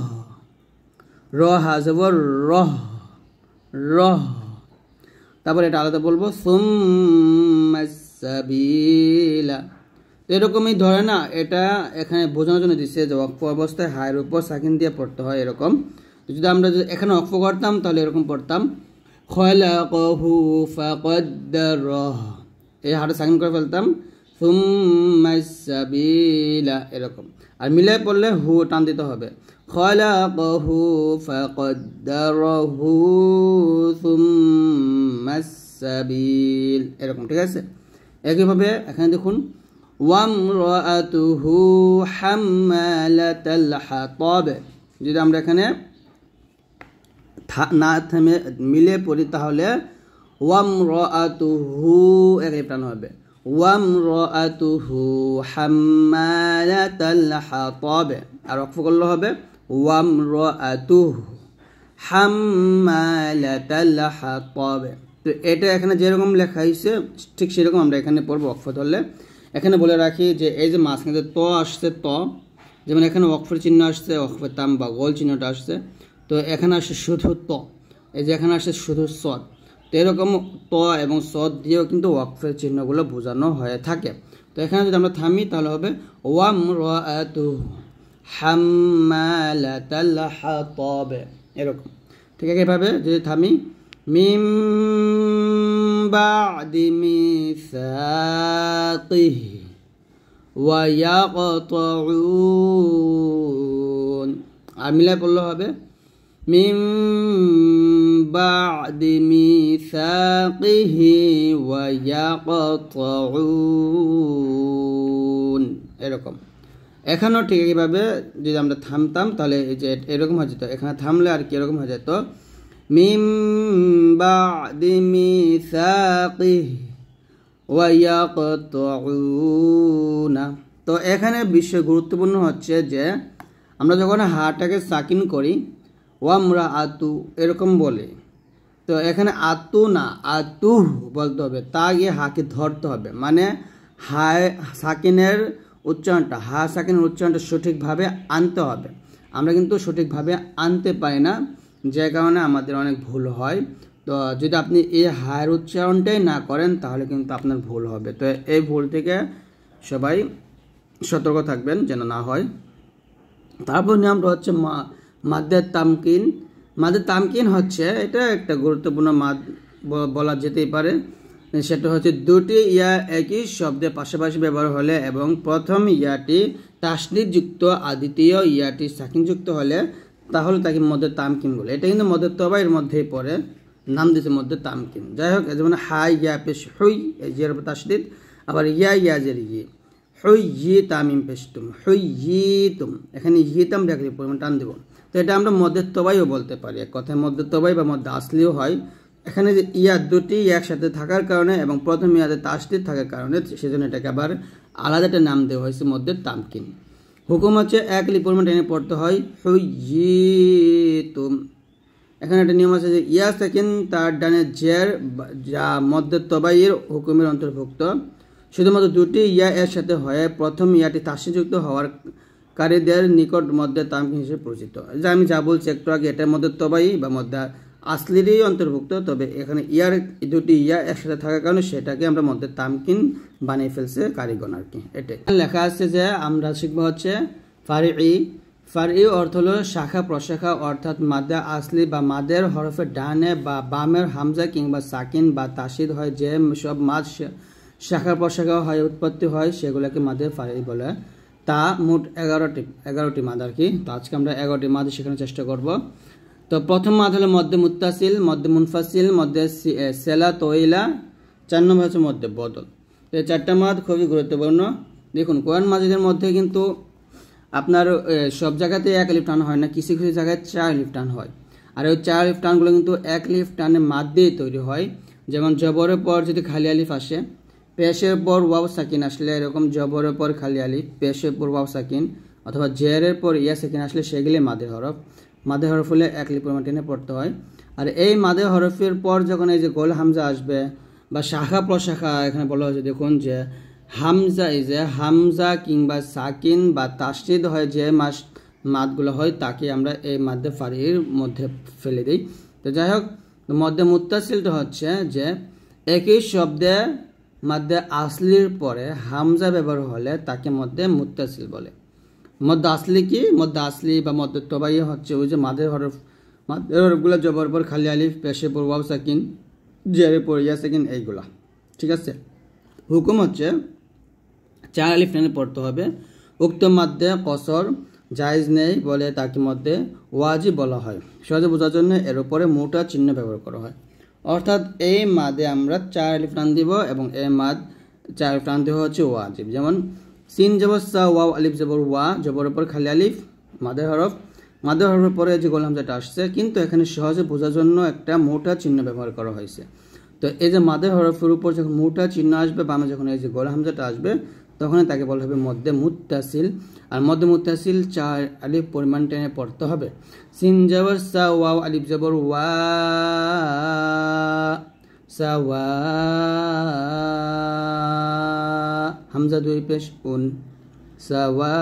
র হাজবর রহ রহ, তারপর এটা আলাদা বলবো সুম্মাস সাবিলা। এরকমই ধরে না, এটা এখানে বোঝানোর জন্য দিচ্ছে যে ওয়াকফ অবস্থায় হায়ের উপর সাকিন দিয়ে পড়তে হয় এরকম। যদি আমরা এখানে ওয়াকফ করতাম তাহলে এরকম পড়তাম খলাকাহু ফাকদ্দারাহ, এই হাটা সাকিন করে ফেলতাম সুম্মাস সাবিলা এরকম। আর মিলাই পড়লে হু টান দিতে হবে, খলাকাহু ফাকদ্দারাহু সুম্মাস সাবিল এরকম, ঠিক আছে। একইভাবে এখানে দেখুন ওয়ামরাআতুহু হাম্মালাতাল হাতাব, যদি আমরা এখানে না থেমে মিলে পড়ি তাহলে ওয়ামরাতুহু এক আলিফ টান হবে, ওয়ামরাতুহু হাম্মালাতাল হাতাব। আর ওয়াকফ করলে হবে ওয়ামরাতুহু হাম্মালাতাল হাতাব। তো এটা এখানে যেরকম লেখা হয়েছে ঠিক সেরকম আমরা এখানে পড়বো ওয়াকফ ধরলে। এখানে বলে রাখি যে এই যে মাঝখানে ত আসছে, ত যেমন এখানে ওয়াকফের চিহ্ন আসছে, ওয়াকফের তাম বা গোল চিহ্নটা আসছে, তো এখানে আসছে শুধু ত, এই যে এখানে আসছে শুধু সদ। তো এরকম ত এবং সদ দিয়েও কিন্তু ওয়াকফের চিহ্নগুলো বোঝানো হয়ে থাকে। তো এখানে যদি আমরা থামি তাহলে হবে ওয়ামরাতুহু হাম্মালাতাল হাতাব, এরকম। ঠিক আছে, এভাবে যদি থামি মিম বা'দি মিসাকিহি ওয়া ইয়াকতাউন, আর মিলাই পড়লে হবে মিম বা'দি মিসাকিহি ওয়া ইয়াকতাউন, এরকম। এখানেও ঠিক এইভাবে যদি আমরা থামতাম তাহলে এই যে এরকম হয়ে যেত, এখানে থামলে আর কি এরকম হয়ে যেত মিম বা'দি মিসাকিহি ওয়া ইয়াকতাউনা। তো এখানে বিষয় গুরুত্বপূর্ণ হচ্ছে যে আমরা যখন হাটাকে সাকিন করি ওয়ামরা আতু এরকম বলে, তো এখানে আতু না আতু বলতে হবে, তা গিয়ে হাকে ধরতে হবে, মানে হায় সাকিনের উচ্চারণটা, হা সাকিনের উচ্চারণটা সঠিকভাবে আনতে হবে। আমরা কিন্তু সঠিকভাবে আনতে পারি না, যে কারণে আমাদের অনেক ভুল হয়। তো যদি আপনি এই হায়ের উচ্চারণটাই না করেন তাহলে কিন্তু আপনার ভুল হবে। তো এই ভুল থেকে সবাই সতর্ক থাকবেন যেন না হয়। তারপর নিয়মটা হচ্ছে মাদ্দের তামকিন। মাদ্দের তামকিন হচ্ছে এটা একটা গুরুত্বপূর্ণ মাদ বলা যেতেই পারে। সেটা হচ্ছে দুটি ইয়া একই শব্দে পাশাপাশি ব্যবহার হলে এবং প্রথম ইয়াটি তাসদীদযুক্ত আর দ্বিতীয় ইয়াটি সাকিনযুক্ত হলে তাহলে তাকে মদ্দের তামকিন বলে। এটা কিন্তু মদ্দের তবাইয়ের মধ্যেই পড়ে, নাম দিয়েছে মদ্দের তামকিন। যাই হোক, যেমন হাই ইয়া পেশ হুই, এই জিয়ার উপর তাসদীদ, আবার ইয়া ইয়াজের ইয়ে হুই ই তামিম পেশ তুম, হুই ই তুম, এখানে ইতাম দেখলে পরিমাণ টান দেব। তো এটা আমরা মদ্দের তবাইও বলতে পারি, এক কথায় মদ্দের তবাই বা মদ্দে আসলিও হয়। এখানে যে ইয়া দুটি একসাথে থাকার কারণে এবং প্রথম ইয়াতে তাসদীদ থাকার কারণে সেজন্য এটাকে আবার আলাদা একটা নাম দেওয়া হয়েছে মদ্দের তামকিন। হুকুম হচ্ছে এক আলিফ পরিমাণ টেনে পড়তে হয়, হুইয়িতুম। এখানে একটা নিয়ম আছে যে ইয়া সাকিন তার ডানে জের, যা মদ্দের তবাইয়ের হুকুমের অন্তর্ভুক্ত। শুধুমাত্র দুটি ইয়া এর সাথে হয়ে প্রথম ইয়াটি তাসদীদযুক্ত হওয়ার কারীদের নিকট মদ্দের তামকিন হিসেবে পরিচিত। যা আমি যা বলছি একটু আগে, এটার মধ্যে তবাই বা মদ্দা আসলিরই অন্তর্ভুক্ত, তবে এখানে ইয়ার দুটি ইয়া একসাথে থাকার কারণে সেটাকে আমরা মদ্দের তামকিন বানিয়ে ফেলছে কারিগণ আর কি। এটাই লেখা আছে যে আমরা শিখবো হচ্ছে ফারিই। ফারিই অর্থ হলো শাখা প্রশাখা, অর্থাৎ মাদ্দা আসলি বা মাদের হরফের ডানে বা বামের হামজা কিংবা সাকিন বা তাসদীদ হয় যে সব মাদ শাখা প্রশাখা হয় উৎপত্তি হয় সেগুলোকে মাদের ফারিই বলে। তা মোট 11টি মাদ আর কি। তো আজকে আমরা 11টি মাদ শেখানোর চেষ্টা করব। তো প্রথম মাদ হলো মদ্দে মুত্তাসিল, মদ্দে মুনফাসিল, মদ্দে সেলা তৈলা, 4 নম্বর হচ্ছে মদ্দে বদল। তো এই 4টা মাদ খুবই গুরুত্বপূর্ণ। দেখুন কোরআন মাজিদের মধ্যে কিন্তু আপনার সব জায়গাতে এক আলিফ টান হয় না, কিছু কিছু জায়গায় 4 আলিফ টান হয়। আর ওই 4 আলিফ টানগুলো কিন্তু এক আলিফ টানে মাদ দিয়ে তৈরি হয়। যেমন জবরের পর যদি খালি আলিফ আসে, পেশের পর ওয়াও সাকিন আসলে এরকম জবরের পর খালি আলিফ, পেশের পর ওয়াও সাকিন, অথবা জেরের পর ইয়া সাকিন আসলে সেগুলি মাদের হরফ। মাদের হরফ হলে এক আলিফ পরিমাণ টেনে পড়তে হয়। আর এই মাদের হরফের পর যখন এই যে গোল হামজা আসবে বা শাখা প্রশাখা, এখানে বলা হয়েছে দেখুন যে হামজা, এই যে হামজা কিংবা সাকিন বা তাসদীদ হয় যে মাদগুলো হয় তাকে আমরা এই মাদ্দে ফারির মধ্যে ফেলে দিই। তো যাই হোক, মদ্দে মুত্তাসিলটা হচ্ছে যে একই শব্দে মদ্দে আসলির পরে হামজা ব্যবহার হলে তাকে মদ্দে মুত্তাসিল বলে। মদ্দে আসলি কি? মদ্দে আসলি বা মদ্দে তবাই হচ্ছে ওই যে মাদের হরফগুলো জবর পর খালি আলিফ, পেশের পর ওয়াও সাকিন, জেরের পর ইয়া সাকিন, এইগুলা। ঠিক আছে, হুকুম হচ্ছে 4 আলিফ টেনে পড়তে হবে। উক্ত মাদ্দে কসর জায়েজ নেই বলে তাকে মধ্যে ওয়াজিব বলা হয়। সহজে বোঝার জন্য এর উপরে মোটা চিহ্ন ব্যবহার করা হয়। অর্থাৎ এই মাদে আমরা 4 আলিফ টান দিব এবং এই মাদ 4 আলিফ টান দেওয়া হচ্ছে ওয়াজিব। যেমন সিন জবর সা, ওয়াও আলিফ জবর ওয়া, জবর উপর খালি আলিফ মাদের হরফ, মাদে হরফের পরে যে গোল হামজাটা আসছে, কিন্তু এখানে সহজে বোঝার জন্য একটা মোটা চিহ্ন ব্যবহার করা হয়েছে। তো এই যে মাদে হরফের উপর যখন মোটা চিহ্ন আসবে, বামে যখন এই যে গোল হামজাটা আসবে, তখন তাকে বলা হবে মধ্যে মুত্তাসিল। আর মধ্যে মুত্তাসিল 4 আলিফ পরিমাণ টেনে পড়তে হবে। সিন জবর সা, ওয়াও আলিফ জবর ওয়া, সাওয়া, হামজা 2 পেশ উন, সাওয়া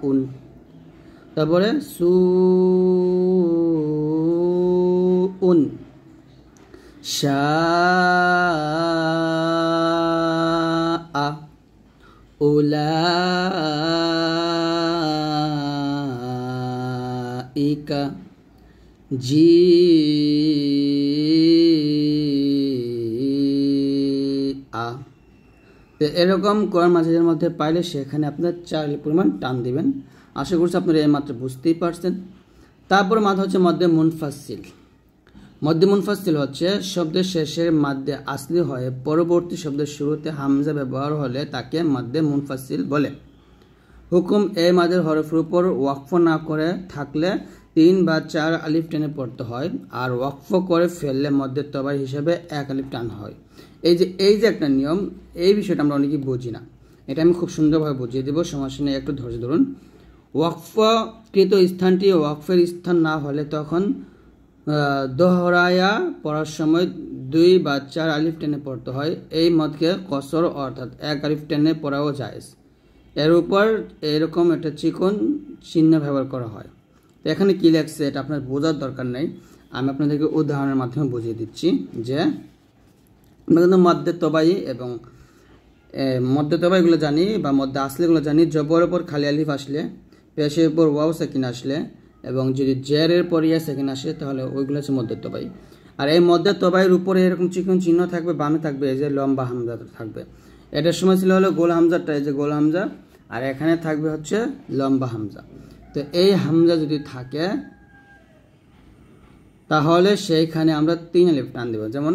উন। তারপরে সু উন, শাআ, উলাইকা, জিআ। তো এরকম কোরআন মাজিদের মধ্যে পাইলে সেখানে আপনার 4 আলিফ পরিমাণ টান দিবেন। আশা করছি আপনারা এই মাত্র বুঝতেই পারছেন। তারপর মাদ হচ্ছে মধ্যে মুনফাসিল। মধ্যে মুনফাসিল হচ্ছে শব্দের শেষের মাদ্দে আসলি হয়ে পরবর্তী শব্দের শুরুতে হামজা ব্যবহার হলে তাকে মধ্যে মুনফাসিল বলে। হুকুম, এই মাদের হরফের উপর ওয়াকফ না করে থাকলে 3 বা 4 আলিফ টেনে পড়তে হয়, আর ওয়াকফ করে ফেললে মধ্যে তবাই হিসেবে 1 আলিফ টান হয়। এই যে একটা নিয়ম, এই বিষয়টা আমরা অনেকেই বুঝি না। এটা আমি খুব সুন্দরভাবে বুঝিয়ে দেবো, সমস্যা নিয়ে একটু ধৈর্য ধরুন। ওয়াকফকৃত স্থানটি ওয়াকফের স্থান না হলে তখন দোহরায়া পড়ার সময় 2 বা 4 আলিফ টেনে পড়তে হয়। এই মদকে কসর অর্থাৎ 1 আলিফ টেনে পড়াও জায়েজ। এর উপর এরকম একটা চিকন চিহ্ন ব্যবহার করা হয়। তো এখানে কী লেখছে এটা আপনার বোঝার দরকার নেই, আমি আপনাদেরকে উদাহরণের মাধ্যমে বুঝিয়ে দিচ্ছি। যে আমরা কিন্তু মধ্যে তবাই এবং মধ্যে তবাইগুলো জানি বা মধ্যে আসলেগুলো জানি। জবর উপর খালি আলিফ আসলে, পেশের উপর ওয়াও সাকিন আসলে এবং যদি জেরের পর ইয়া সাকিন আসে তাহলে ওইগুলো হচ্ছে মধ্যে তবাই। আর এই মধ্যে তবাইয়ের উপরে এরকম চিকন চিহ্ন থাকবে, বামে থাকবে এই যে লম্বা হামজা থাকবে। এটার সময় ছিল হলো গোল হামজাটা, এই যে গোল হামজা, আর এখানে থাকবে হচ্ছে লম্বা হামজা। তো এই হামজা যদি থাকে তাহলে সেইখানে আমরা 3 আলিফ টান দেব। যেমন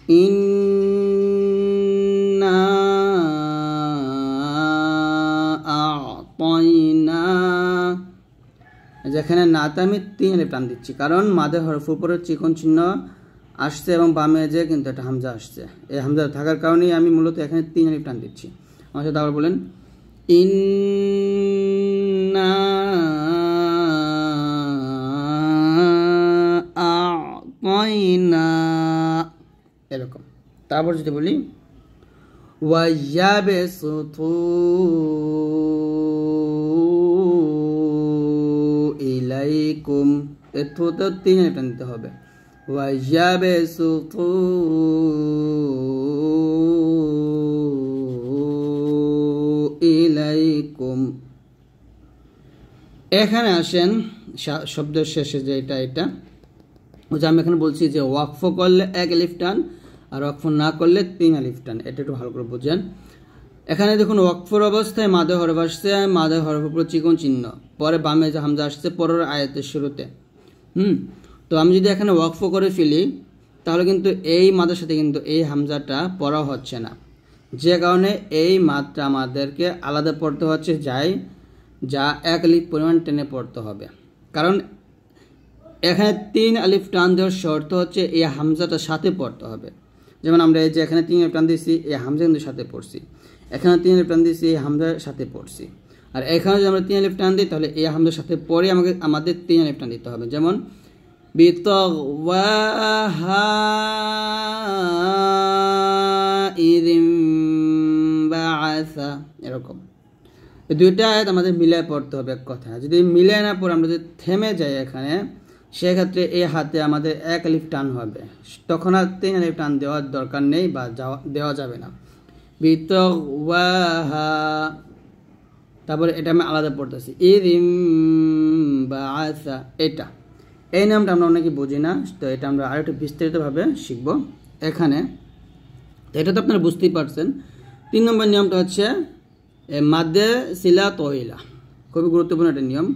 ইন্না আ'তাইনা, যেখানে নাতে আমি 3 আলিফ টান দিচ্ছি, কারণ মাদের হরফের উপরে চিকন চিহ্ন আসছে এবং বামে যে কিন্তু একটা হামজা আসছে। এই হামজা থাকার কারণেই আমি মূলত এখানে 3 আলিফ টান দিচ্ছি। আমার সাথে আবার বলেন, ইন্না আ'তাইনা, এরকম। তারপর যদি বলি ওয়ায়াবসুতু ইলাইকুম, এতটা 3 আলিফ টান দিতে হবে। ওয়ায়াবসুতু ইলাইকুম। এখানে আসেন শব্দের শেষে যে এটা যে আমি এখানে বলছি যে ওয়াকফ করলে 1 আলিফ টান আর ওয়াকফ না করলে 3 আলিফ টান। এটা একটু ভালো করে বুঝেন। এখানে দেখুন ওয়াকফর অবস্থায় মাদে হরফ আসছে, মাদে হরফের উপর চিকন চিহ্ন, পরে বামে যে হামজা আসছে পরের আয়াতের শুরুতে। তো আমি যদি এখানে ওয়াকফ করে ফেলি তাহলে কিন্তু এই মাদের সাথে কিন্তু এই হামজাটা পড়া হচ্ছে না, যে কারণে এই মাদটা আমাদেরকে আলাদা পড়তে হচ্ছে, যা 1 আলিফ পরিমাণ টেনে পড়তে হবে। কারণ এখানে 3 আলিফ টান দেওয়ার শর্ত হচ্ছে এই হামজাটা সাথে পড়তে হবে। যেমন আমরা এই যে এখানে 3 আলিফ টান দিয়েছি, এই হামজা কিন্তু সাথে পড়ছি, এখানে 3 আলিফ টান দিয়েছি, এই হামজার সাথে পড়ছি। আর এখানে যদি আমরা 3 আলিফ টান দিই তাহলে এই হামজার সাথে পরে আমাদের 3 আলিফ টান দিতে হবে। যেমন বিতওয়াহা ইযিম বাআসা, এরকম। এই দুইটা আয়াত আমাদের মিলায় পড়তে হবে এক কথা। যদি মিলায় না পড়ে আমরা যদি থেমে যাই এখানে, সেক্ষেত্রে এই হাতে আমাদের 1 আলিফ টান হবে, তখন আর 3 আলিফ টান দেওয়ার দরকার নেই বা দেওয়া যাবে না। বিতওয়াহা, তারপরে এটা আমি আলাদা পড়তেছি, ইযিম বাআসা, এটা এই নামটা আমরা অনেকে বুঝি না, তো এটা আমরা আরেকটু বিস্তারিতভাবে শিখব এখানে। এটা তো আপনারা বুঝতেই পারছেন। 3 নম্বর নিয়মটা হচ্ছে মাদ্দে সিলা তৈলা, খুবই গুরুত্বপূর্ণ একটা নিয়ম।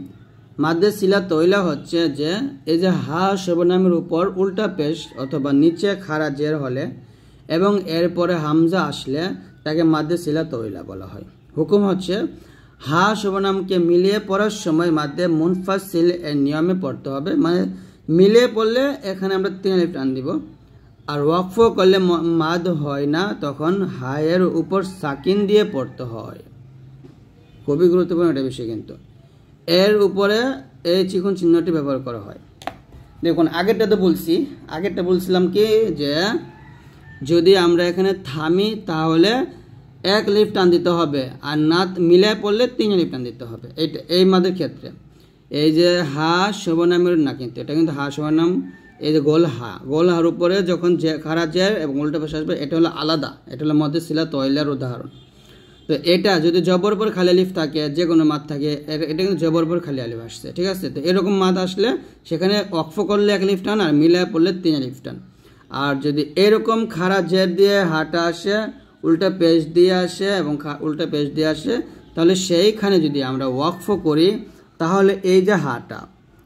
মাদ্দে সিলা তৈলা হচ্ছে যে এই যে হা সর্বনামের উপর উল্টা পেশ অথবা নিচে খাড়া জের হলে এবং এরপরে হামজা আসলে তাকে মাদ্দে সিলা তৈলা বলা হয়। হুকুম হচ্ছে হা শুভনামকে মিলিয়ে পড়ার সময় মাধ্যে মুনফাসিল এর নিয়মে পড়তে হবে, মানে মিলিয়ে পড়লে এখানে আমরা 3 আলিফ টান দিব। আর ওয়াকফ করলে মাদ হয় না, তখন হায়ের উপর সাকিন দিয়ে পড়তে হয়। খুবই গুরুত্বপূর্ণ এটা বিষয়, কিন্তু এর উপরে এই চিকন চিহ্নটি ব্যবহার করা হয়। দেখুন আগেরটা বলছিলাম কি যে যদি আমরা এখানে থামি তাহলে 1 আলিফ টান দিতে হবে, আর না মিলায় পড়লে 3 আলিফ টান দিতে হবে। এইটা এই মাদের ক্ষেত্রে এই যে হা শুভনামের না, কিন্তু এটা কিন্তু হা শুভনাম, এই যে গোল হার উপরে যখন খাড়া যায় এবং উল্টা পাশে আসবে, এটা হলো আলাদা, এটা হলো মধ্যে সিলা তয়লার উদাহরণ। তো এটা যদি জবর পর খালি আলিফ থাকে, যে কোনো মাদ থাকে, এটা কিন্তু জবর পর খালি আলিফ আসছে, ঠিক আছে। তো এরকম মাদ আসলে সেখানে ওয়াকফ করলে 1 আলিফ টান, আর মিলায় পড়লে 3 আলিফ টান। আর যদি এরকম খাড়া জের দিয়ে হাটা আসে, উল্টা পেশ দিয়ে আসে এবং উল্টা পেশ দিয়ে আসে, তাহলে সেইখানে যদি আমরা ওয়াকফ করি তাহলে এই যে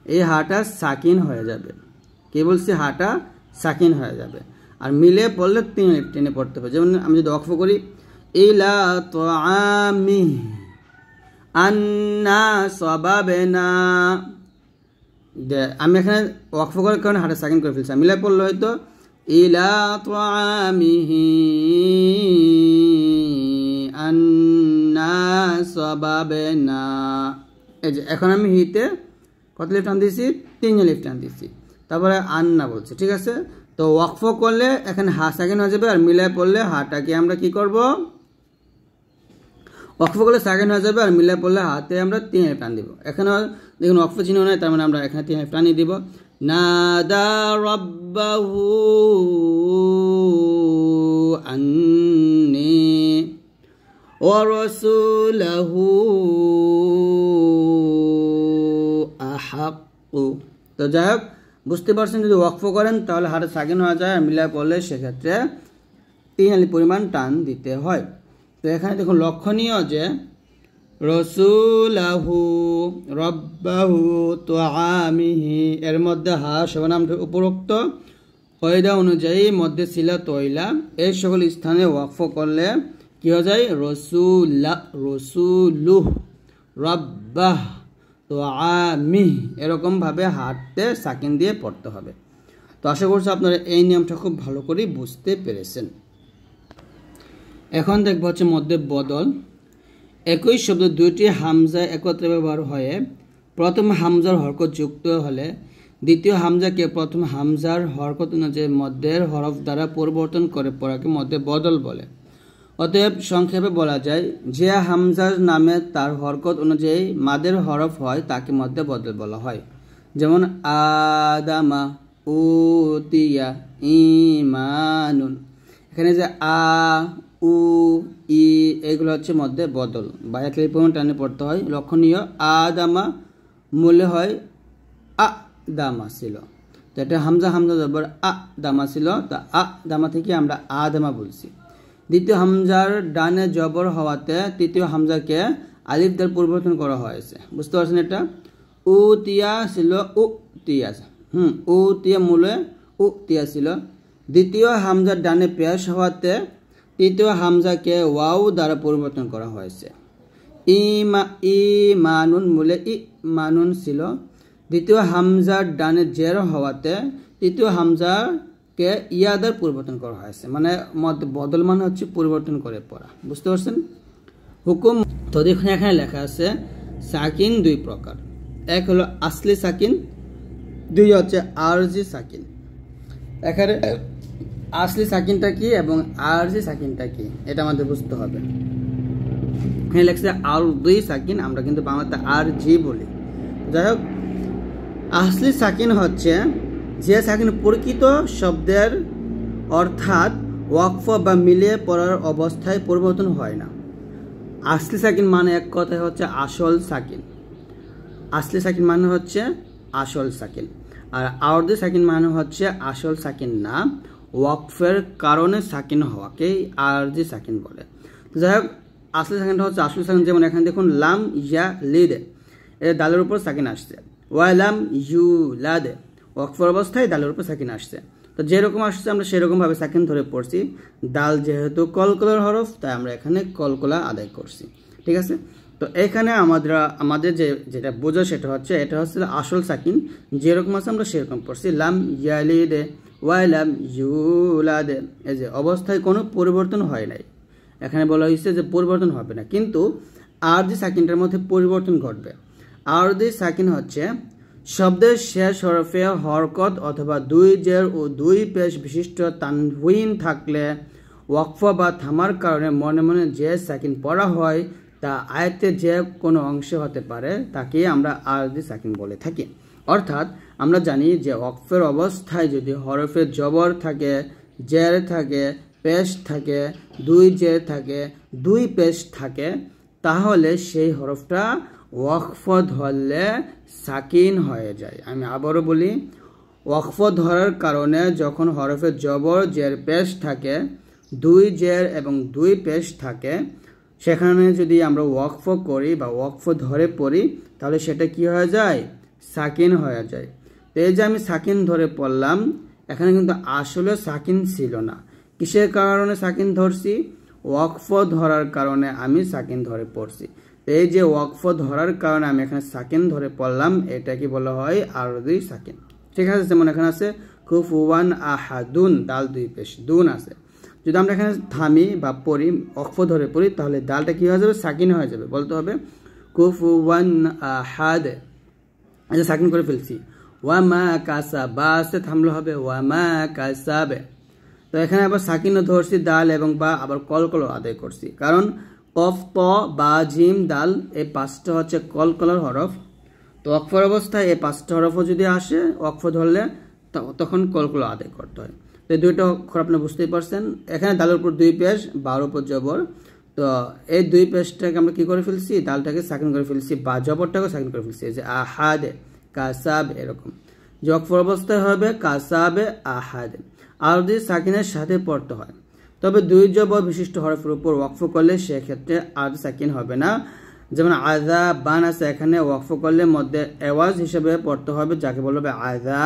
এই হাটা সাকিন হয়ে যাবে। কি বলছি? হাটা সাকিন হয়ে যাবে। আর মিলে পড়লে 3 আলিফ টেনে পড়তে হবে। যেমন আমি যদি ওয়াকফ করি ইলা তাআমি আন্না সাবাবনা, আমি এখানে ওয়াকফ করার কারণে হাটা সাকিন করে ফেলছি। মিলে পড়লে হয়তো ইলা তাআমিহি আন্না সাবাবনা। এই যে এখন আমি হিতে কত আলিফ টান দিয়েছি? 3 আলিফ টান দিয়েছি, তারপরে আন্না বলছে, ঠিক আছে। তো ওয়াকফ করলে এখানে হা সাকিন হয়ে যাবে, আর মিলায় পড়লে হাটাকে আমরা কি করব? ওয়াকফ করলে সাকিন হয়ে যাবে, আর মিলায় পড়লে হাতে আমরা 3 আলিফ টান দিব। এখানে দেখুন ওয়াকফ চিহ্ন নাই, তার মানে আমরা এখানে 3 আলিফ টানই দিব। নাদা রাব্বাহু আন্নি ওয়া রাসূলুহু আহাক্কু। তো যাই হোক, বুঝতে পারছেন, যদি ওয়াকফ করেন তাহলে হাতে সাকিন হয়ে যায়, আর মিলায় পড়লে সেক্ষেত্রে 3 আলিফ পরিমাণ টান দিতে হয়। তো এখানে দেখুন লক্ষণীয় যে রসুলাহু রব্বাহু তুআমিহি এর মধ্যে হা শুভনামটি উপরোক্ত কয়দা অনুযায়ী মধ্যে সিলা তয়লা, এই সকল স্থানে ওয়াকফ করলে কি হয়ে যায়? রসুলুহ রব্বাহ তুআমিহি, এরকমভাবে হাতে সাকিন দিয়ে পড়তে হবে। তো আশা করছি আপনারা এই নিয়মটা খুব ভালো করে বুঝতে পেরেছেন। এখন দেখব হচ্ছে মধ্যে বদল। একই শব্দ দুইটি হামজা একত্রে ব্যবহার হয়ে প্রথম হামজার হরকত যুক্ত হলে দ্বিতীয় হামজাকে প্রথম হামজার হরকত অনুযায়ী মধ্যের হরফ দ্বারা পরিবর্তন করে পড়াকে মধ্যে বদল বলে। অতএব সংক্ষেপে বলা যায়, যে হামজার নামে তার হরকত অনুযায়ী মাদের হরফ হয় তাকে মধ্যে বদল বলা হয়। যেমন আদামা, উতিয়া, ঈমানুন। এখানে যে আ, উ, ই এগুলো হচ্ছে মধ্যে বদল, বাইরে পরিমাণ টানে পড়তে হয়। লক্ষণীয় আদামা মূলে হয় আ দামা ছিল, তো এটা হামজা জবর আ দামা ছিল, তা আ দামা থেকে আমরা আদামা বলছি। দ্বিতীয় হামজার ডানে জবর হওয়াতে তৃতীয় হামজাকে আলিফ দ্বারা পরিবর্তন করা হয়েছে। বুঝতে পারছেন? এটা উ তিয়া ছিল উ তিয়া, উ তিয়া মূলে উ তিয়া ছিল। দ্বিতীয় হামজার ডানে পেশ হওয়াতে তৃতীয় হামজাকে ওয়াও দ্বারা পরিবর্তন করা হয়েছে। ইমানুন মূলে ই মানুন ছিল। দ্বিতীয় হামজার ডানে জের হওয়াতে তৃতীয় হামজাকে ইয়া দ্বারা পরিবর্তন করা হয়েছে। মানে বদল মানে হচ্ছে পরিবর্তন করে পড়া। বুঝতে পারছেন? হুকুম। তো দেখুন এখানে লেখা আছে সাকিন 2 প্রকার। এক হলো আসলি সাকিন, 2 হচ্ছে আরজি সাকিন। এখানে আসলি সাকিনটা কি এবং আরজি সাকিনটা কি এটা আমাদের বুঝতে হবে। এখানে লেখছে আরজি সাকিন, আমরা কিন্তু বাংলাতে আরজি বলি। যাই হোক, আসলি সাকিন হচ্ছে যে সাকিন প্রকৃত শব্দের অর্থাৎ ওয়াকফ বা মিলিয়ে পড়ার অবস্থায় পরিবর্তন হয় না। আসলি সাকিন মানে এক কথায় হচ্ছে আসল সাকিন। আসলি সাকিন মানে হচ্ছে আসল সাকিন, আর আরজি সাকিন মানে হচ্ছে আসল সাকিন না, ওয়াকফের কারণে সাকিন হওয়াকেই আরজি সাকিন বলে। যাই হোক, আসলি সাকিনটা হচ্ছে আসল সাকিন। যেমন এখানে দেখুন লাম ইয়া লিদে, এর দালের উপর সাকিন আসছে। ওয়ালাম ইউ লাদে, ওয়াকফের অবস্থায় দালের উপর সাকিন আসছে। তো যেরকম আসছে আমরা সেরকমভাবে সাকিন ধরে পড়ছি। দাল যেহেতু কলকলার হরফ, তাই আমরা এখানে কলকলা আদায় করছি। ঠিক আছে। তো এখানে আমাদের যেটা বোঝা সেটা হচ্ছে আসল সাকিন যেরকম আছে আমরা সেরকম পড়ছি। লাম ইয়ালিদে ওয়ালাম ইউলাদে, এই যে অবস্থায় কোনো পরিবর্তন হয় নাই। এখানে বলা হয়েছে যে পরিবর্তন হবে না, কিন্তু আরজি সাকিনটার মধ্যে পরিবর্তন ঘটবে। আরজি সাকিন হচ্ছে শব্দের শেষ হরফে হরকত অথবা দুই জের ও দুই পেশ বিশিষ্ট তানউইন থাকলে ওয়াকফ বা থামার কারণে মনে মনে যে সাকিন পড়া হয় তা আয়াতের যে কোনো অংশে হতে পারে, তাকে আমরা আরজি সাকিন বলে থাকি। অর্থাৎ আমরা জানি যে ওয়াকফের অবস্থায় যদি হরফে জবর থাকে, জের থাকে, পেশ থাকে, দুই জের থাকে, দুই পেশ থাকে, তাহলে সেই হরফটা ওয়াকফ ধরলে সাকিন হয়ে যায়। আমি আবারও বলি, ওয়াকফ ধরার কারণে যখন হরফে জবর, জের, পেশ থাকে, দুই জের এবং দুই পেশ থাকে, সেখানে যদি আমরা ওয়াকফ করি বা ওয়াকফ ধরে পড়ি, তাহলে সেটা কি হয়ে যায়? সাকিন হয়ে যায়। তো এই যে আমি সাকিন ধরে পড়লাম, এখানে কিন্তু আসলে সাকিন ছিল না। কিসের কারণে সাকিন ধরছি? ওয়াকফ ধরার কারণে আমি সাকিন ধরে পড়ছি। এই যে ওয়াকফ ধরার কারণে আমি এখানে সাকিন ধরে পড়লাম, এটা কি বলা হয়? আরজি সাকিন। ঠিক আছে, যেমন এখানে আছে কুফুয়ান আহাদুন, দাল দুই পেশ, দুন আছে। যদি আমরা এখানে থামি বা পড়ি, ওয়াকফ ধরে পড়ি, তাহলে দালটা কি হয়ে যাবে? সাকিন হয়ে যাবে। বলতে হবে কুফুয়ান আহাদ, আচ্ছা সাকিন করে ফেলছি। ওয়ামা কাসাবা আছে, থামলে হবে ওয়ামা কাসাবে। তো এখানে আবার সাকিনও ধরছি, দাল এবং বা আবার কলকলও আদায় করছি, কারণ কফ, ত, বা, জিম, দাল এই পাঁচটা হচ্ছে কলকলার হরফ। তো ওয়াকফের অবস্থায় এই পাঁচটা হরফও যদি আসে, ওয়াকফ ধরলে তখন কলকলা আদায় করতে হয়। তো এই দুইটা অক্ষর আপনি বুঝতেই পারছেন। এখানে দালের উপর দুই পেশ, বার উপর জবর। তো এই দুই পেশটাকে আমরা কি করে ফেলছি? দালটাকে সাকিন করে ফেলছি, বা জবরটাকে সাকিন করে ফেলছি। যে আহাদে, কাসাব, এরকম যে ওয়াকফের অবস্থায় হবে কাসাবে, আহাদে। আর যদি সাকিনের সাথে পড়তে হয়, তবে দুই জবর বিশিষ্ট হরফের উপর ওয়াকফ করলে সেক্ষেত্রে আর সাকিন হবে না। যেমন আযা বান আছে, এখানে ওয়াকফ করলে মধ্যে আওয়াজ হিসেবে পড়তে হবে, যাকে বলা হবে আযা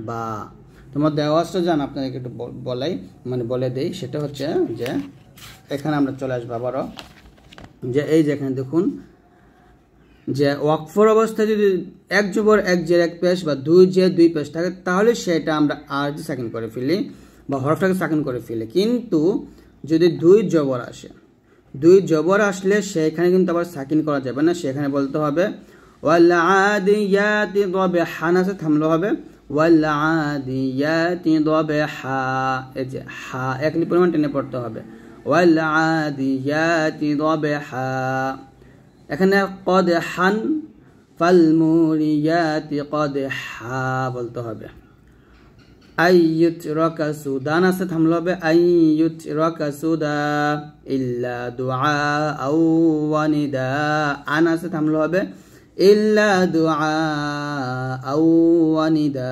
বা। তো মধ্যে আওয়াজটা জান আপনাদেরকে একটু বলে দেই। সেটা হচ্ছে যে এখানে আমরা চলে আসবো আবারও, যে এই যে এখানে দেখুন যে ওয়াকফর অবস্থায় যদি এক জবর, এক জের, এক পেশ বা দুই জের, দুই পেশ থাকে, তাহলে সেটা আমরা আরজি সাকিন করে ফেলি বা হরফটাকে সাকিন করে ফেলি। কিন্তু যদি দুই জবর আসে, দুই জবর আসলে সেখানে কিন্তু আবার সাকিন করা যাবে না। সেখানে বলতে হবে ওয়াল আদিয়াতি দবহা, আছে থামলে হবে ওয়াল আদিয়াতি দবহা। এই যে হা একলি পরিমাণ টেনে পড়তে হবে, ওয়াল আদিয়াতি দবহা। এখানে কদহান, ফাল মুরিয়াতি কদহা বলতে হবে। আইয়ুত রাকা সুদান আছে থামলে হবে আইয়ুত রাকা সুদা ইল্লা দুআ আও ওয়ানিদা। আন আছে থামলে হবে ইল্লা দুআ আও ওয়ানিদা।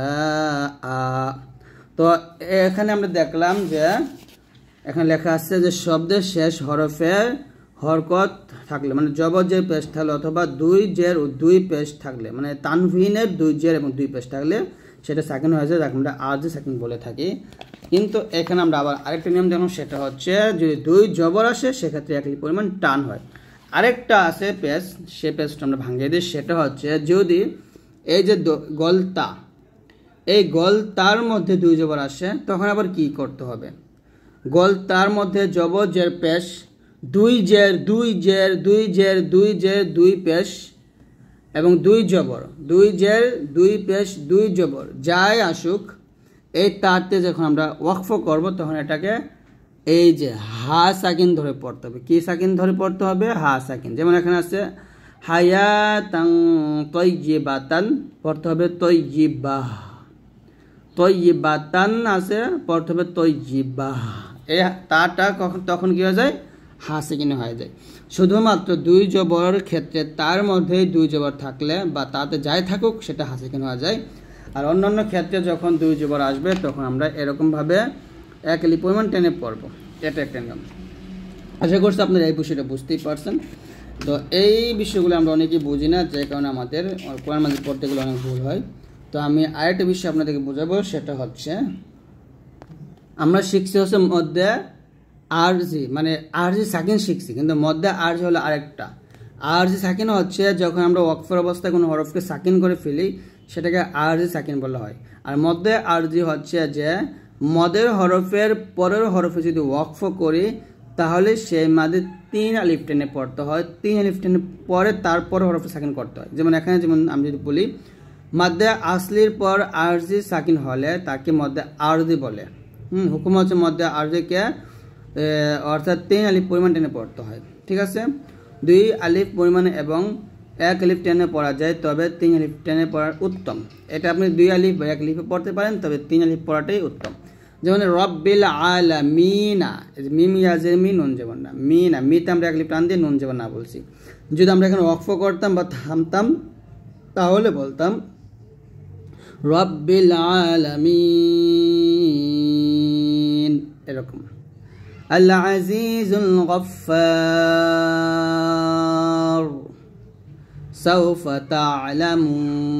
তো এখানে আমরা দেখলাম যে এখানে লেখা আছে যে শব্দের শেষ হরফের হরকত থাকলে, মানে জবর জের পেশ থাকলে অথবা দুই জের ও দুই পেশ থাকলে, মানে তানভিনের দুই জের এবং দুই পেশ থাকলে সেটা সাকিন হয়ে যায়, যাকে আমরা আরজি সাকিন বলে থাকি। কিন্তু এখানে আমরা আবার আরেকটা নিয়ম দেখলাম, সেটা হচ্ছে যদি দুই জবর আসে সেক্ষেত্রে একই পরিমাণ টান হয়। আরেকটা আছে পেশ, সে পেশটা আমরা ভাঙিয়ে দিই। সেটা হচ্ছে যদি এই যে গলতা, এই গলতার মধ্যে দুই জবর আসে, তখন আবার কি করতে হবে? গলতার মধ্যে জবর জের পেশ, দুই জের, দুই জের, দুই জের, দুই জের, দুই পেশ এবং দুই জবর, দুই জের, দুই পেশ, দুই জবর যাই আসুক, এই তারতে যখন আমরা ওয়াকফ করব তখন এটাকে এই যে হা সাকিন ধরে পড়তে হবে। কি সাকিন ধরে পড়তে হবে? হা সাকিন। যেমন এখানে আছে হায়াতান তাইয়্যিবাতান, পড়তে হবে তাইয়্যিবাহ। তাইয়্যিবাতান আছে, পড়তে হবে তাইয়্যিবাহ। এই তাটা তখন কি হয়ে যায়? হা সাকিন হয়ে যায়। শুধুমাত্র দুই জবরের ক্ষেত্রে তার মধ্যে দুই জবর থাকলে বা তাতে যাই থাকুক সেটা হা সাকিন হয়ে যায়। আর অন্যান্য ক্ষেত্রে যখন দুই জবর আসবে তখন আমরা এরকমভাবে একলি পরিমাণ টেনে পড়ব। এটা একটা নিয়ম। আশা করছি আপনারা এই বিষয়টা বুঝতেই পারছেন। তো এই বিষয়গুলো আমরা অনেকেই বুঝি না, যে কারণে আমাদের কোরআন মাজিদ পড়তে গেলে অনেক ভুল হয়। তো আমি আরেকটা বিষয় আপনাদেরকে বোঝাবো, সেটা হচ্ছে আমরা শিখছি হচ্ছে মধ্যে আরজি, মানে আরজি সাকিন শিখছি, কিন্তু মধ্যে আরজি হলো আরেকটা। আরজি সাকিন হচ্ছে যখন আমরা ওয়াকফের অবস্থায় কোনো হরফকে সাকিন করে ফেলি সেটাকে আরজি সাকিন বলা হয়। আর মধ্যে আরজি হচ্ছে যে মদের হরফের পরের হরফে যদি ওয়াকফ করি তাহলে সেই মাদে 3 আলিফ টেনে পড়তে হয়, 3 আলিফ টেনে পরে তারপর হরফে সাকিন করতে হয়। যেমন এখানে যেমন আমি যদি বলি মাদ্দে আসলির পর আরজি সাকিন হলে তাকে মধ্যে আরজি বলে। হুকুম হচ্ছে মধ্যে আরজিকে অর্থাৎ 3 আলিফ পরিমাণ টেনে পড়তে হয়। ঠিক আছে, 2 আলিফ পরিমাণে এবং 1 আলিফ টেনে পড়া যায়, তবে 3 আলিফ টেনে পড়ার উত্তম। এটা আপনি 2 আলিফ বা 1 আলিফে পড়তে পারেন, তবে 3 আলিফ পড়াটাই উত্তম। যেমন রব্বিল আলামিনা, মিম ইয়াজের মি নুন যেমন না, মিনা মিতে আমরা 1 আলিফ টান দিয়ে নুন যেমন না বলছি। যদি আমরা এখানে ওয়াকফ করতাম বা থামতাম তাহলে বলতাম রব্বিল আলামিন, এরকম। আল আজিজুল গফফার সাউফা তা'লামুন।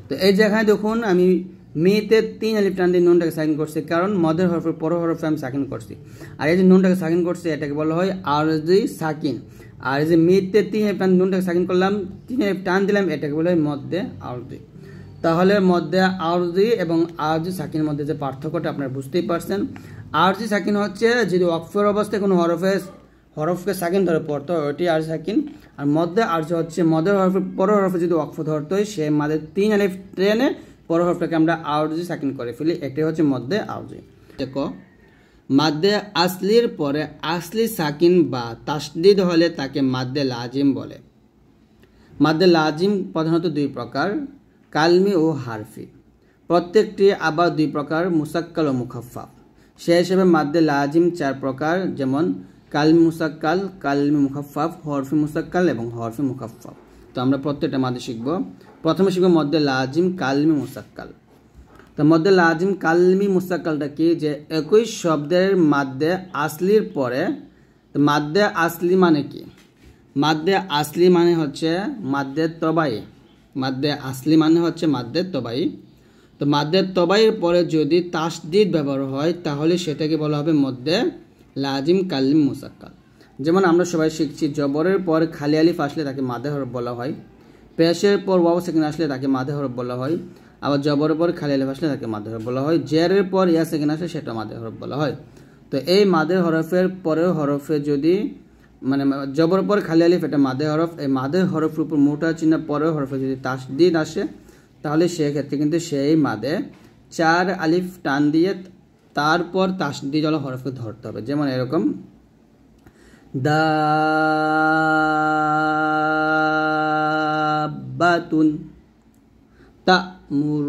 তো এই জায়গায় দেখুন আমি মিতে 3 আলিফ টান দিয়ে নুনটাকে সাকিন করছি, কারণ মদের হরফের পরের হরফে আমি সাকিন করছি। আর এই যে নুনটাকে সাকিন করছি এটাকে বলা হয় আরজি সাকিন। আর এই যে মিতে 3 আলিফ টান নুনটাকে সাকিন করলাম, 3 আলিফ টান দিলাম, এটাকে বলা হয় মধ্যে আরজি। তাহলে মধ্যে আরজি এবং আরজি সাকিনের মধ্যে যে পার্থক্যটা আপনারা বুঝতেই পারছেন। আরজি সাকিন হচ্ছে যদি ওয়াকফের অবস্থায় কোনো হরফকে সাকিন ধরে পড়তো হয় ওইটি আরজি সাকিন। আর মধ্যে আরজি হচ্ছে মদের হরফের পরের হরফে যদি ওয়াকফ ধরতে হয় সে মাদের 3 আলিফ টেনে পরের হরফটাকে আমরা আরজি সাকিন করে ফেলি, এটাই হচ্ছে মধ্যে আরজি। দেখো মাদ্দে আসলির পরে আসলি সাকিন বা তাসদিদ হলে তাকে মাদ্দে লাজিম বলে। মাদ্দে লাজিম প্রধানত 2 প্রকার, কালমি ও হারফি। প্রত্যেকটি আবার 2 প্রকার, মুসাক্কাল ও মুখাফফাফ। সে হিসেবে মাদ্দে লাজিম 4 প্রকার, যেমন কালমি মুসাক্কাল, কালমি মুখাফফাফ, হরফি মুসাক্কাল এবং হরফি মুখাফফাফ। তো আমরা প্রত্যেকটা মাদ্দে শিখব। প্রথমে শিখব মদ্দে লাজিম কালমি মুসাক্কাল। তো মদ্দে লাজিম কালমি মুসাক্কালটা কি, যে একই শব্দের মাদ্দে আসলির পরে, তো মাদ্দে আসলি মানে কি? মাদ্দে আসলি মানে হচ্ছে মাদ্দে তবাই। মাদ্দে আসলি মানে হচ্ছে মাদ্দে তবাই। তো মাদ্দে তবাইয়ের পরে যদি তাসদিদ ব্যবহার হয় তাহলে সেটাকে বলা হবে মদ্দে লাজিম কালমি মুসাক্কাল। যেমন আমরা সবাই শিখছি জবরের পর খালি আলিফ আসলে তাকে মাদে হরফ বলা হয়, পেশের পর ওয়াও সাকিন আসলে তাকে মাদে হরফ বলা হয়, আবার জবরের পর খালি আলিফ আসলে তাকে মাদে হরফ বলা হয়, জেরের পর ইয়া সাকিন আসলে সেটা মাদে হরফ বলা হয়। তো এই মাদে হরফের পরের হরফে যদি মানে জবর পর খালি আলিফ এটা মাদে হরফ, এই মাদে হরফের উপর মোটা চিহ্ন পরের হরফে যদি তাসদিদ আসে তাহলে সেক্ষেত্রে কিন্তু সেই মাদে 4 আলিফ টান দিয়ে তারপর তাসদিদ ওয়ালা হরফকে ধরতে হবে। যেমন এরকম দাব্বাতুন, তা'মুরুনি,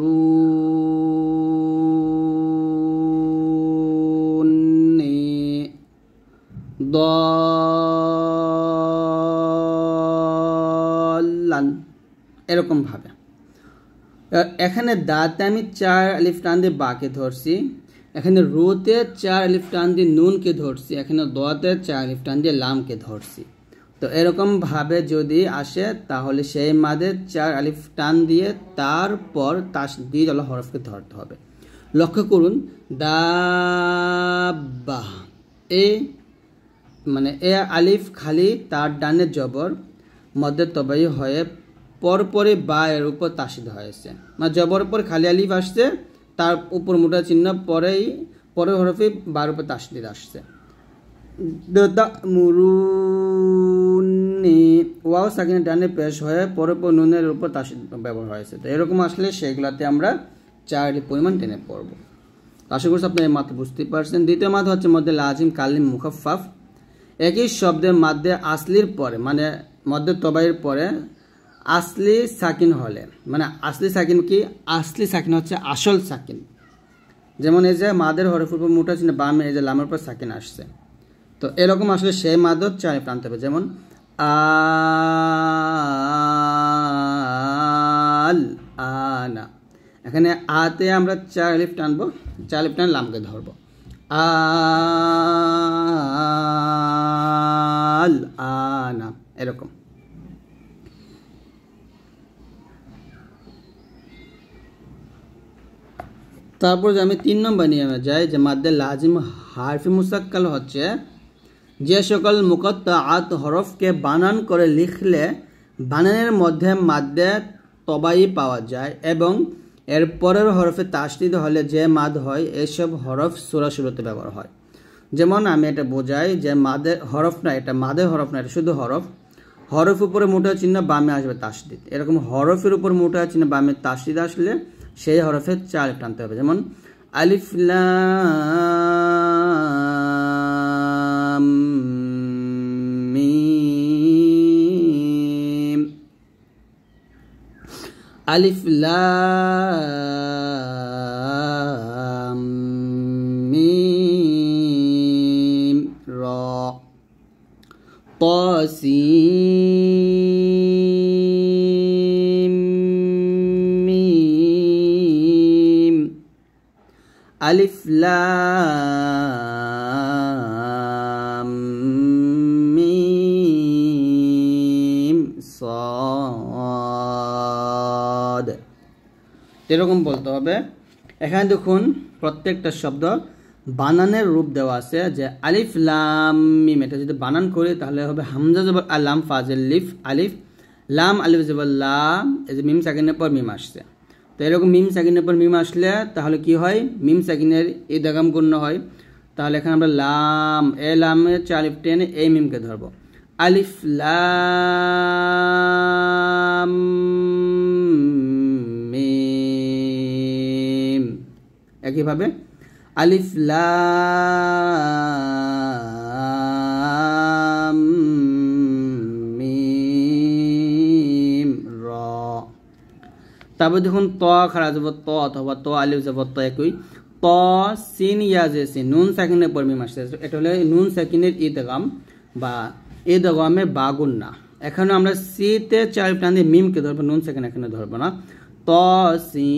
দাল্লান, এরকম ভাবে। এখানে দাতে আমি 4 আলিফ টান দিয়ে বাকে ধরছি, এখানে রোতে 4 আলিফ টান দিয়ে নুনকে ধরছি, এখানে দতে 4 আলিফ টান দিয়ে লামকে ধরছি। তো এরকম ভাবে যদি আসে তাহলে সেই মাদে 4 আলিফ টান দিয়ে তারপর তাসদিদ ওয়ালা হরফকে ধরতে হবে। লক্ষ্য করুন দাব্বা, মানে এ আলিফ খালি তার ডানে জবর মধ্যে তবাই হয়ে পরপরে বা এর উপর তাসদিদ হয়েছে, মানে জবর পর খালি আলিফ আসছে তার উপর মোটা চিহ্ন পরের হরফে বার উপর তাসদিদ আসছে। তা'মুরুনি ওয়াও সাকিনের ডানে পেশ হয়ে পরপর নুনের উপর তাসদিদ ব্যবহার হয়েছে। তো এরকম আসলে সেগুলাতে আমরা 4 আলিফ পরিমাণ টেনে পড়ব। আশা করছি আপনি এই মাত্র বুঝতেই পারছেন। দ্বিতীয় মাদ হচ্ছে মধ্যে লাজিম কালিম মুখাফফাফ। একই শব্দের মাদ্দে আসলির পরে মানে মধ্যে তবাইয়ের পরে আসলি সাকিন হলে, মানে আসলি সাকিন কি, আসলি সাকিন হচ্ছে আসল সাকিন। যেমন এই যে মাদের হরফের উপর মোটা চিহ্ন বামে এই যে লামের উপর সাকিন আসছে, তো এরকম আসলে সেই মাদত 4 আলিফ টানতে হবে। যেমন আল আনা, এখানে আতে আমরা 4 আলিফ টানবো, 4 আলিফ টান লামকে ধরবো, আল আনা, এরকম। তারপর যে আমি 3 নম্বর নিয়মে যাই যে মাদ্দে লাজিম হারফি মুসাক্কাল হচ্ছে যে সকল মুকাত্তাআত হরফকে বানান করে লিখলে বানানের মধ্যে মাদ্দে তবাই পাওয়া যায় এবং এর পরের হরফে তাসদিদ হলে যে মাদ হয় এসব হরফ সূরা শুরুতে ব্যবহার হয়। যেমন আমি এটা বোঝাই যে মাদের হরফ না, এটা মাদের হরফ না, এটা শুধু হরফ। হরফ উপরে মোটা চিহ্ন বামে আসবে তাসদিদ। এরকম হরফের উপর মোটা চিহ্ন বামে তাসদিদ আসলে সেই হরফে 4 আলিফ টানতে হবে। যেমন আলিফ লাম মিম, আলিফ লাম মিম র, তাসিম মিম, আলিফ লাম মিম সাদ। এরকম বলতে হবে। এখানে দেখুন প্রত্যেকটা শব্দ বানানের রূপ দেওয়া আছে, যে আলিফ লাম মিম, এটা যদি বানান করি তাহলে হবে হামজা জবর আলাম ফাজেল লিফ আলিফ, লাম আলিফ জবর লাম, এই যে মিম সাকিনের পর মিম আসছে। তো এরকম মিম সাকিনের পর মিম আসলে তাহলে কি হয়, মিম সাকিনের ইদগাম গুণ্য হয়। তাহলে এখানে আমরা লাম, এ লামের 4 আলিফ টেনে এই মিমকে ধরবো, আলিফ লাম মিম। একইভাবে আলিফ লাম মিম র। তারপর দেখুন ত খাড়া যাব ত অথবা ত আলিফ যাব ত একই, ত সিন ইয়া যে সিন, নুন সাকিনের পর মিম আসছে, এটা হলো নুন সাকিনের ইদগাম বা ইদগামে বা গুন্না। এখানে আমরা সিতে 4 আলিফ টান দিয়ে মিমকে ধরবো, নুন সাকিন এখানে ধরবো না। ত সিন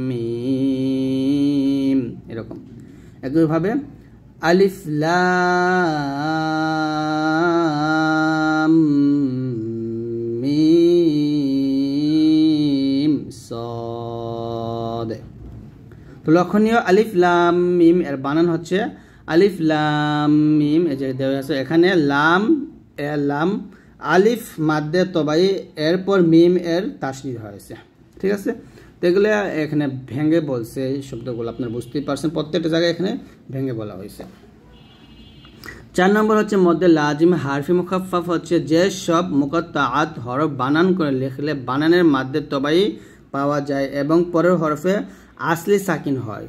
মিম, এরকম। একইভাবে আলিফ লাম মিম সাদ। তো লক্ষণীয় আলিফ লাম মিম এর বানান হচ্ছে আলিফ লাম মিম, এই যে দেওয়া আছে এখানে লাম লাম আলিফ মাদ্দে তবাই, এরপর মিম এর তাসদিদ হয়েছে। ঠিক আছে, তো এগুলো এখানে ভেঙে বলছে, এই শব্দগুলো আপনারা বুঝতেই পারছেন, প্রত্যেকটা জায়গায় এখানে ভেঙে বলা হয়েছে। 4 নম্বর হচ্ছে মধ্যে লাজিম হারফি মুখাফফাফ, হচ্ছে যে সব মুকাত্তাআত হরফ বানান করে লিখলে বানানের মাদ্দে তবাই পাওয়া যায় এবং পরের হরফে আসলি সাকিন হয়।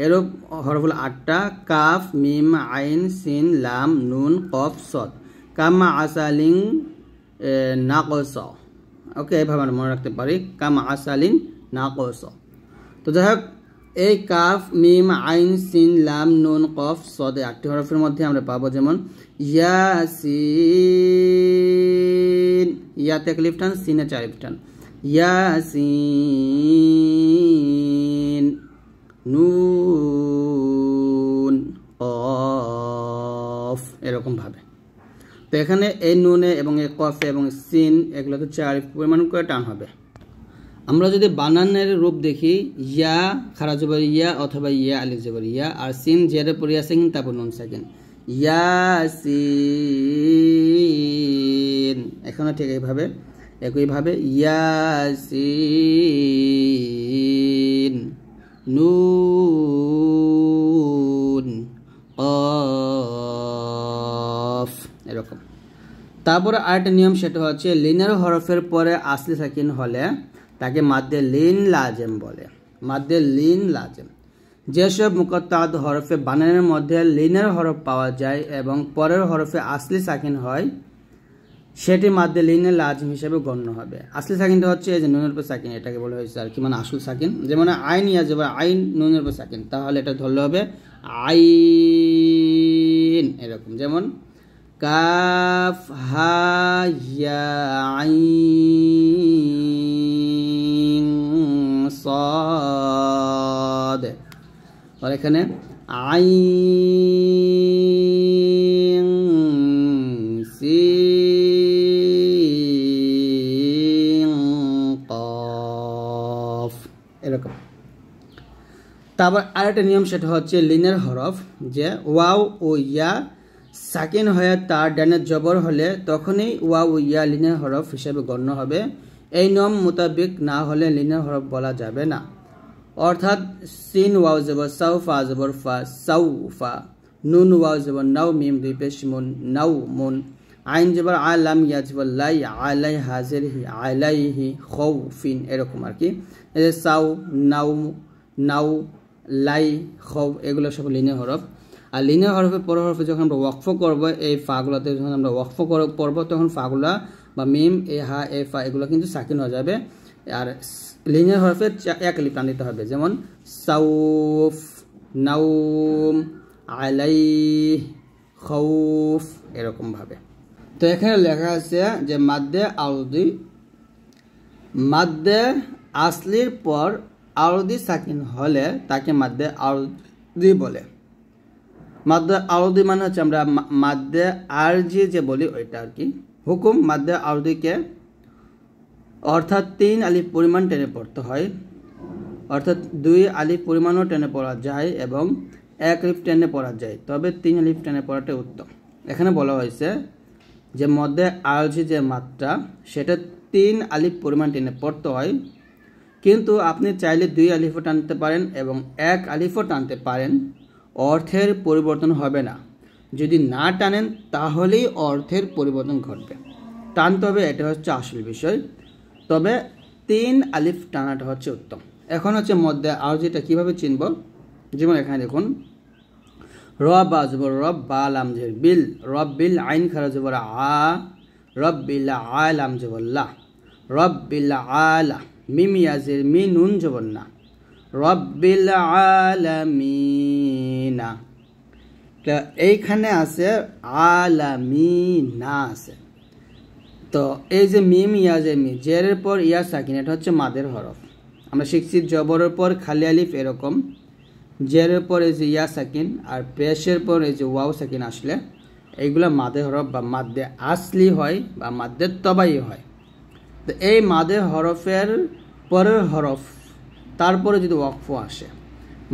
এরূপ হরফ হলো 8টা, কাফ মিম আইন সিন লাম নুন কফ সদ, কামা আসালিন নাকস। ওকে, এইভাবে আমরা মনে রাখতে পারি, কামা আসালিন নাকস। তো যাই হোক, এই কাফ মিম আইন সিন লাম নুন কফ সদ 8টি হরফের মধ্যে আমরা পাবো যেমন ইয়াসিন, ইয়াতে 1 আলিফ টান, সিনে 4 আলিফ টান, ইয়াসিন নুন কফ, এরকম ভাবে। তো এখানে এই নুনে এবং এই কফে এবং সিন এগুলোতে 4 আলিফ পরিমাণ করে টান হবে। আমরা যদি বানানের রূপ দেখি, ইয়া খারা জবর ইয়া অথবা ইয়া আলিফ জবর ইয়া, আর সিন জেরের পর ইয়া সাকিন তারপর নুন সাকিন, ইয়াসিন। এখানে ঠিক একইভাবে ইয়াসিন নুন কফ, এরকম। তারপরে আরেকটা নিয়ম, সেটা হচ্ছে লিনের হরফের পরে আসলি সাকিন হলে তাকে মাদ্দে লিন লাজেম বলে, মাদ্দে লিন লাজেম। যেসব মুকাত্তাআত হরফে বানানের মধ্যে লিনের হরফ পাওয়া যায় এবং পরের হরফে আসলি সাকিন হয় সেটি মাদ্দে লিনে লাজিম হিসেবে গণ্য হবে। আসলি সাকিনটা হচ্ছে এই যে নুনের উপর সাকিন, এটাকে বলা হয়েছে আর কি, মানে আসল সাকিন। যেমন আইন ইয়া যাবে আইন নুনের উপর সাকিন, তাহলে এটা ধরলে হবে আইন, এরকম। যেমন কাফ হা ইয়া আইন সাদ, আর এখানে আইন সিন কফ, এরকম। তারপর আরেকটা নিয়ম, সেটা হচ্ছে লিনের হরফ, যে ওয়াও ও ইয়া সাকিন হয়ে তার ডানে জবর হলে তখনই ওয়াও ও ইয়া লিনের হরফ হিসেবে গণ্য হবে। এই নিয়ম মোতাবেক না হলে লিনের হরফ বলা যাবে না। অর্থাৎ সিন ওয়াও জবর সাউ, ফা জবর ফা সাউফা, নুন ওয়াও জবর নাও, মিম দুই পেশ মুন নাও মুন, আইন জবর আলাম, ইয়া জবর লাই, আলাই হাজির হি, আলাইহি খৌফিন, এরকম আর কি। এই যে সাউ, নাও, নাও, লাই, খৌ, এগুলো সব লিনের হরফ। আর লিনের হরফে পর হরফে যখন আমরা ওয়াকফ করব, এই ফাগুলোতে যখন আমরা ওয়াকফ পড়ব, তখন ফাগুলা বা মিম, এ হা, এ ফা, এগুলো কিন্তু সাকিন হয়ে যাবে। আর লিনের হরফে এক আলিফ টান দিতে হবে, যেমন সাউফ, নাউম, আলাই, খৌফ, এরকম ভাবে। তো এখানে লেখা আছে যে মাদ্দে আরদি, মাদ্দে আসলির পর আরদি সাকিন হলে তাকে মাদ্দে আরদি বলে। মাদ্দে আরদি মানে হচ্ছে আমরা মাদ্দে আরজি যে বলি ওইটা আর কি। হুকুম, মাদ্দে আরদিকে অর্থাৎ 3 আলিফ পরিমাণ টেনে পড়তে হয়, অর্থাৎ 2 আলিফ পরিমাণও টেনে পড়া যায় এবং 1 আলিফ টেনে পড়া যায়, তবে 3 আলিফ টেনে পড়াটাই উত্তম। এখানে বলা হয়েছে যে মধ্যে আরজি যে মাত্রা সেটা 3 আলিফ পরিমাণ টেনে পড়তে হয়, কিন্তু আপনি চাইলে 2 আলিফও টানতে পারেন এবং 1 আলিফও টানতে পারেন, অর্থের পরিবর্তন হবে না। যদি না টানেন তাহলেই অর্থের পরিবর্তন ঘটবে, টানতে হবে, এটা হচ্ছে আসল বিষয়। তবে 3 আলিফ টানাটা হচ্ছে উত্তম। এখন হচ্ছে মধ্যে আরজিটা কিভাবে চিনব, যেমন এখানে দেখুন, রব আজবর রব, বা লাম জের বিল, রব বিল, আইন খারা জবর আ, রব বিল আলাম জবর লা, রব বিল আলা, মিম ইয়াজের মি, নুন জবর না, রব্বিল আলামিনা। এইখানে আছে আলামিনা আছে। তো এই যে মিম ইয়াজে মি, জেরের পর ইয়া সাকিন, এটা হচ্ছে মাদের হরফ। আমরা শিখছি জবরের পর খালি আলিফ এরকম, জেরের পর এই যে ইয়া সাকিন আর পেশের পর এই যে ওয়াও সাকিন আসলে এইগুলো মাদের হরফ বা মাদ্দে আসলি হয় বা মাদ্দে তবাই হয়। তো এই মাদের হরফের পরের হরফ তারপরে যদি ওয়াকফ আসে,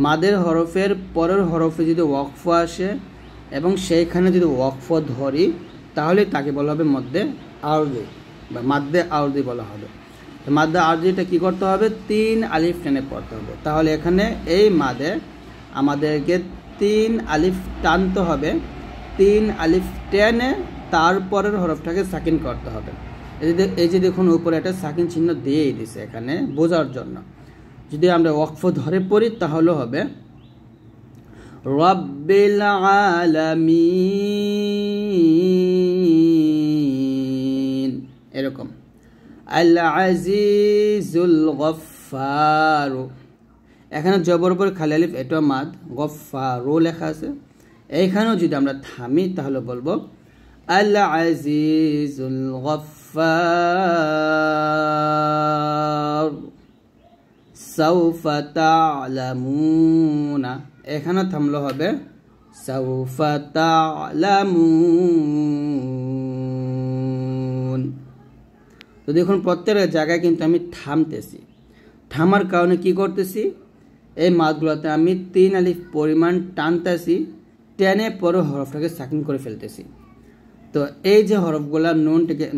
মাদের হরফের পরের হরফে যদি ওয়াকফ আসে এবং সেইখানে যদি ওয়াকফ ধরি, তাহলে তাকে বলা হবে মধ্যে আরদি বা মাদ্দে আরদি বলা হবে। তো মাদ্দে আরদিটা কী করতে হবে, 3 আলিফ টেনে পড়তে হবে। তাহলে এখানে এই মাদে আমাদেরকে 3 আলিফ টানতে হবে, 3 আলিফ টেনে তারপরের হরফটাকে সাকিন করতে হবে। এই যে দেখুন উপরে একটা সাকিন চিহ্ন দিয়েই দিছে এখানে বোঝার জন্য। যদি আমরা ওয়াকফ ধরে পড়ি তাহলে হবে রব্বিল আলামিন, এরকম। আল আজিজুল গফফার, এখানে জবর উপর খালি আলিফ, এটা মাদ, গফফারও লেখা আছে। এইখানেও যদি আমরা থামি তাহলে বলবো আল আজিজুল গফফার, সাউফা তা'লামুনা, এখানে থামলো হবে সাউফা তা'লামুন। তো দেখুন প্রত্যেকটা জায়গায় কিন্তু আমি থামতেছি, থামার কারণে কি করতেছি, এই মাদগুলোতে আমি 3 আলিফ পরিমাণ টানতেছি, টেনে পরে হরফটাকে সাকিন করে ফেলতেছি। তো এই যে হরফগুলা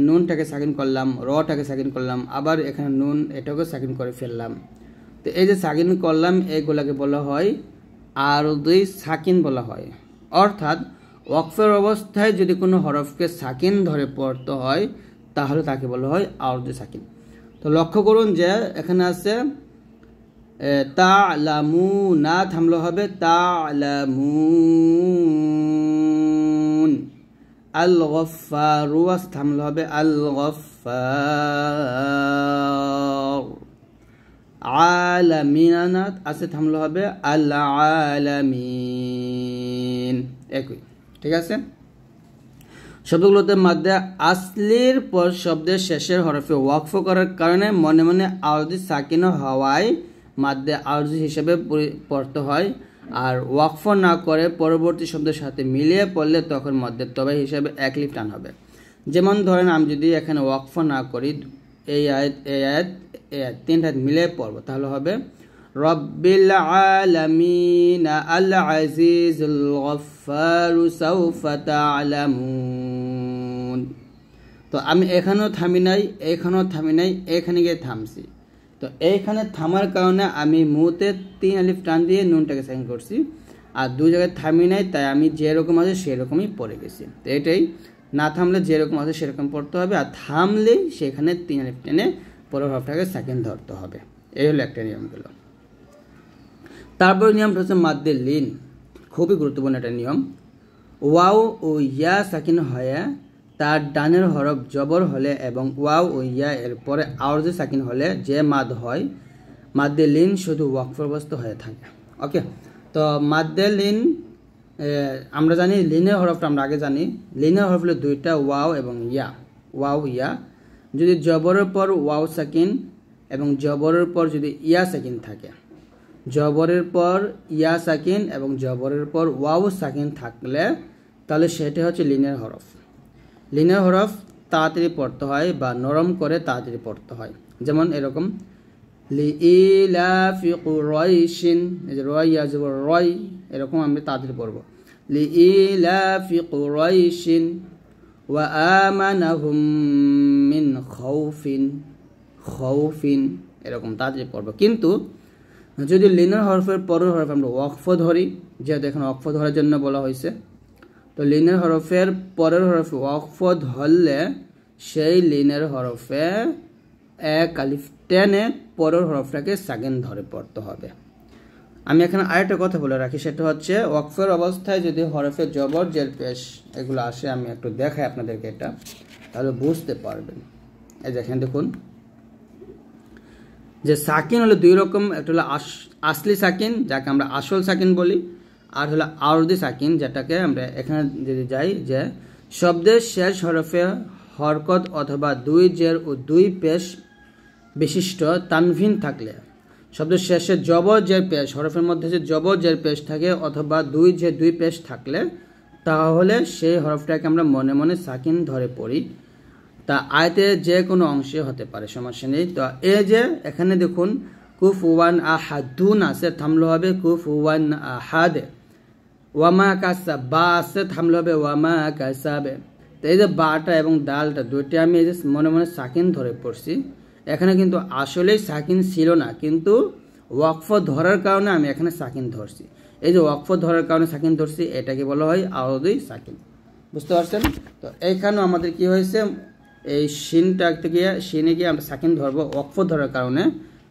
নুনটাকে সাকিন করলাম, রটাকে সাকিন করলাম, আবার এখানে নুন এটাকে সাকিন করে ফেললাম। তো এই যে সাকিন করলাম এইগুলাকে বলা হয় আরদি সাকিন বলা হয়। অর্থাৎ ওয়াকফের অবস্থায় যদি কোনো হরফকে সাকিন ধরে পড়তে হয় তাহলে তাকে বলা হয় আরদি সাকিন। তো লক্ষ্য করুন যে এখানে আছে তা'লামুনা, থামলো হবে তা'লামুন। আল গফফারু, থামলো হবে আল গফফার। আলামিনাত আছে, থামলো হবে আল আলামিন, একই। ঠিক আছে, শব্দগুলোতে মাদ্দে আসলির পর শব্দের শেষের হরফে ওয়াকফ করার কারণে মনে মনে আরদি সাকিন হওয়ায় মাদ্দে আরজি হিসেবে পড়তে হয়। আর ওয়াকফ না করে পরবর্তী শব্দের সাথে মিলিয়ে পড়লে তখন মধ্যে তবাই হিসেবে 1 আলিফ টান হবে। যেমন ধরেন আমি যদি এখানে ওয়াকফ না করি, এই আয়াত 3টা মিলিয়ে পড়ব, তাহলে হবে রব্বিল আলামিন আল আজিজুল গফফার সাউফা তা'লামুন। তো আমি এখানেও থামি নাই, এখানেও থামি নাই, এখানে গিয়ে থামছি। তো এইখানে থামার কারণে আমি মুতে 3 আলিফ টান দিয়ে নুনটাকে সাকিন করছি, আর 2 জায়গায় থামি নাই, তাই আমি যেরকম আছে সেরকমই পড়ে গেছি। তো এটাই, না থামলে যেরকম আছে সেরকম পড়তে হবে, আর থামলেই সেখানে 3 আলিফ টেনে পরের হরফটাকে সাকিন ধরতে হবে। এই হলো একটা নিয়মগুলো। তারপর নিয়মটা হচ্ছে মাদ্দে লিন, খুবই গুরুত্বপূর্ণ একটা নিয়ম। ওয়াও ও ইয়া সাকিন হয়ে তার ডানের হরফ জবর হলে এবং ওয়াও ও ইয়া এর পরে আওয়াজে সাকিন হলে যে মাদ হয়, মাদ্দে লিন শুধু ওয়াকফগ্রস্ত হয়ে থাকে। ওকে, তো মাদ্দে লিন আমরা জানি লিনের হরফটা আমরা আগে জানি, লিনের হরফ হলো 2টা, ওয়াও এবং ইয়া। ওয়াও ইয়া, যদি জবরের পর ওয়াও সাকিন এবং জবরের পর যদি ইয়া সাকিন থাকে, জবরের পর ইয়া সাকিন এবং জবরের পর ওয়াও সাকিন থাকলে তাহলে সেটা হচ্ছে লিনের হরফ। লিনের হরফ তাড়াতাড়ি পড়তে হয় বা নরম করে তাড়াতাড়ি পড়তে হয়। যেমন এরকম লিইলাফি কুরাইশিন, এই যে রয় আছে রয়, এরকম আমি তাড়াতাড়ি পড়ব। লিইলাফি কুরাইশিন ওয়া আমানাহুম মিন খাউফিন, খাউফিন, এরকম তাড়াতাড়ি পড়ব। কিন্তু যদি লিনের হরফের পরের হরফ আমরা ওয়াকফ ধরি, যেহেতু এখানে ওয়াকফ ধরার জন্য বলা হয়েছে, তো লিনের হরফের পরের হরফে ওয়াকফ ধরলে সেই লিনের হরফে 1 আলিফ টেনে পরের হরফটাকে সাকিন ধরে পড়তে হবে। আমি এখানে আরেকটা কথা বলে রাখি, সেটা হচ্ছে ওয়াকফের অবস্থায় যদি হরফে জবর জের পেশ এগুলো আসে, আমি একটু দেখাই আপনাদেরকে, এটা তাহলে বুঝতে পারবেন। এই দেখেন, দেখুন যে সাকিন হলো 2 রকম, একটা হলো আসলি সাকিন যাকে আমরা আসল সাকিন বলি, আর হলো আরদি সাকিন যেটাকে আমরা এখানে যদি যাই যে শব্দের শেষ হরফে হরকত অথবা 2 জের ও 2 পেশ বিশিষ্ট তানভিন থাকলে, শব্দের শেষে জবর জের পেশ, হরফের মধ্যে যে জবর জের পেশ থাকে অথবা 2 জের 2 পেশ থাকলে, তাহলে সেই হরফটাকে আমরা মনে মনে সাকিন ধরে পড়ি। তা আয়াতের যে কোনো অংশে হতে পারে, সমস্যা নেই। তো এই যে এখানে দেখুন কুফুয়ান আহাদুন আছে, থামলো হবে কুফুয়ান আহাদ। ওয়ামা কাসা বা আছে, থামলো হবে ওয়ামা কাসাবে। তো এই যে বাটা এবং ডালটা দুইটা আমি এই যে মনে মনে সাকিন ধরে পড়ছি, এখানে কিন্তু আসলেই সাকিন ছিল না, কিন্তু ওয়াকফ ধরার কারণে আমি এখানে সাকিন ধরছি। এই যে ওয়াকফ ধরার কারণে সাকিন ধরছি, এটাকে বলা হয় আরদি সাকিন। বুঝতে পারছেন? তো এইখানেও আমাদের কি হয়েছে, এই শিনটা থেকে শিনে গিয়ে আমরা সাকিন ধরবো ওয়াকফ ধরার কারণে,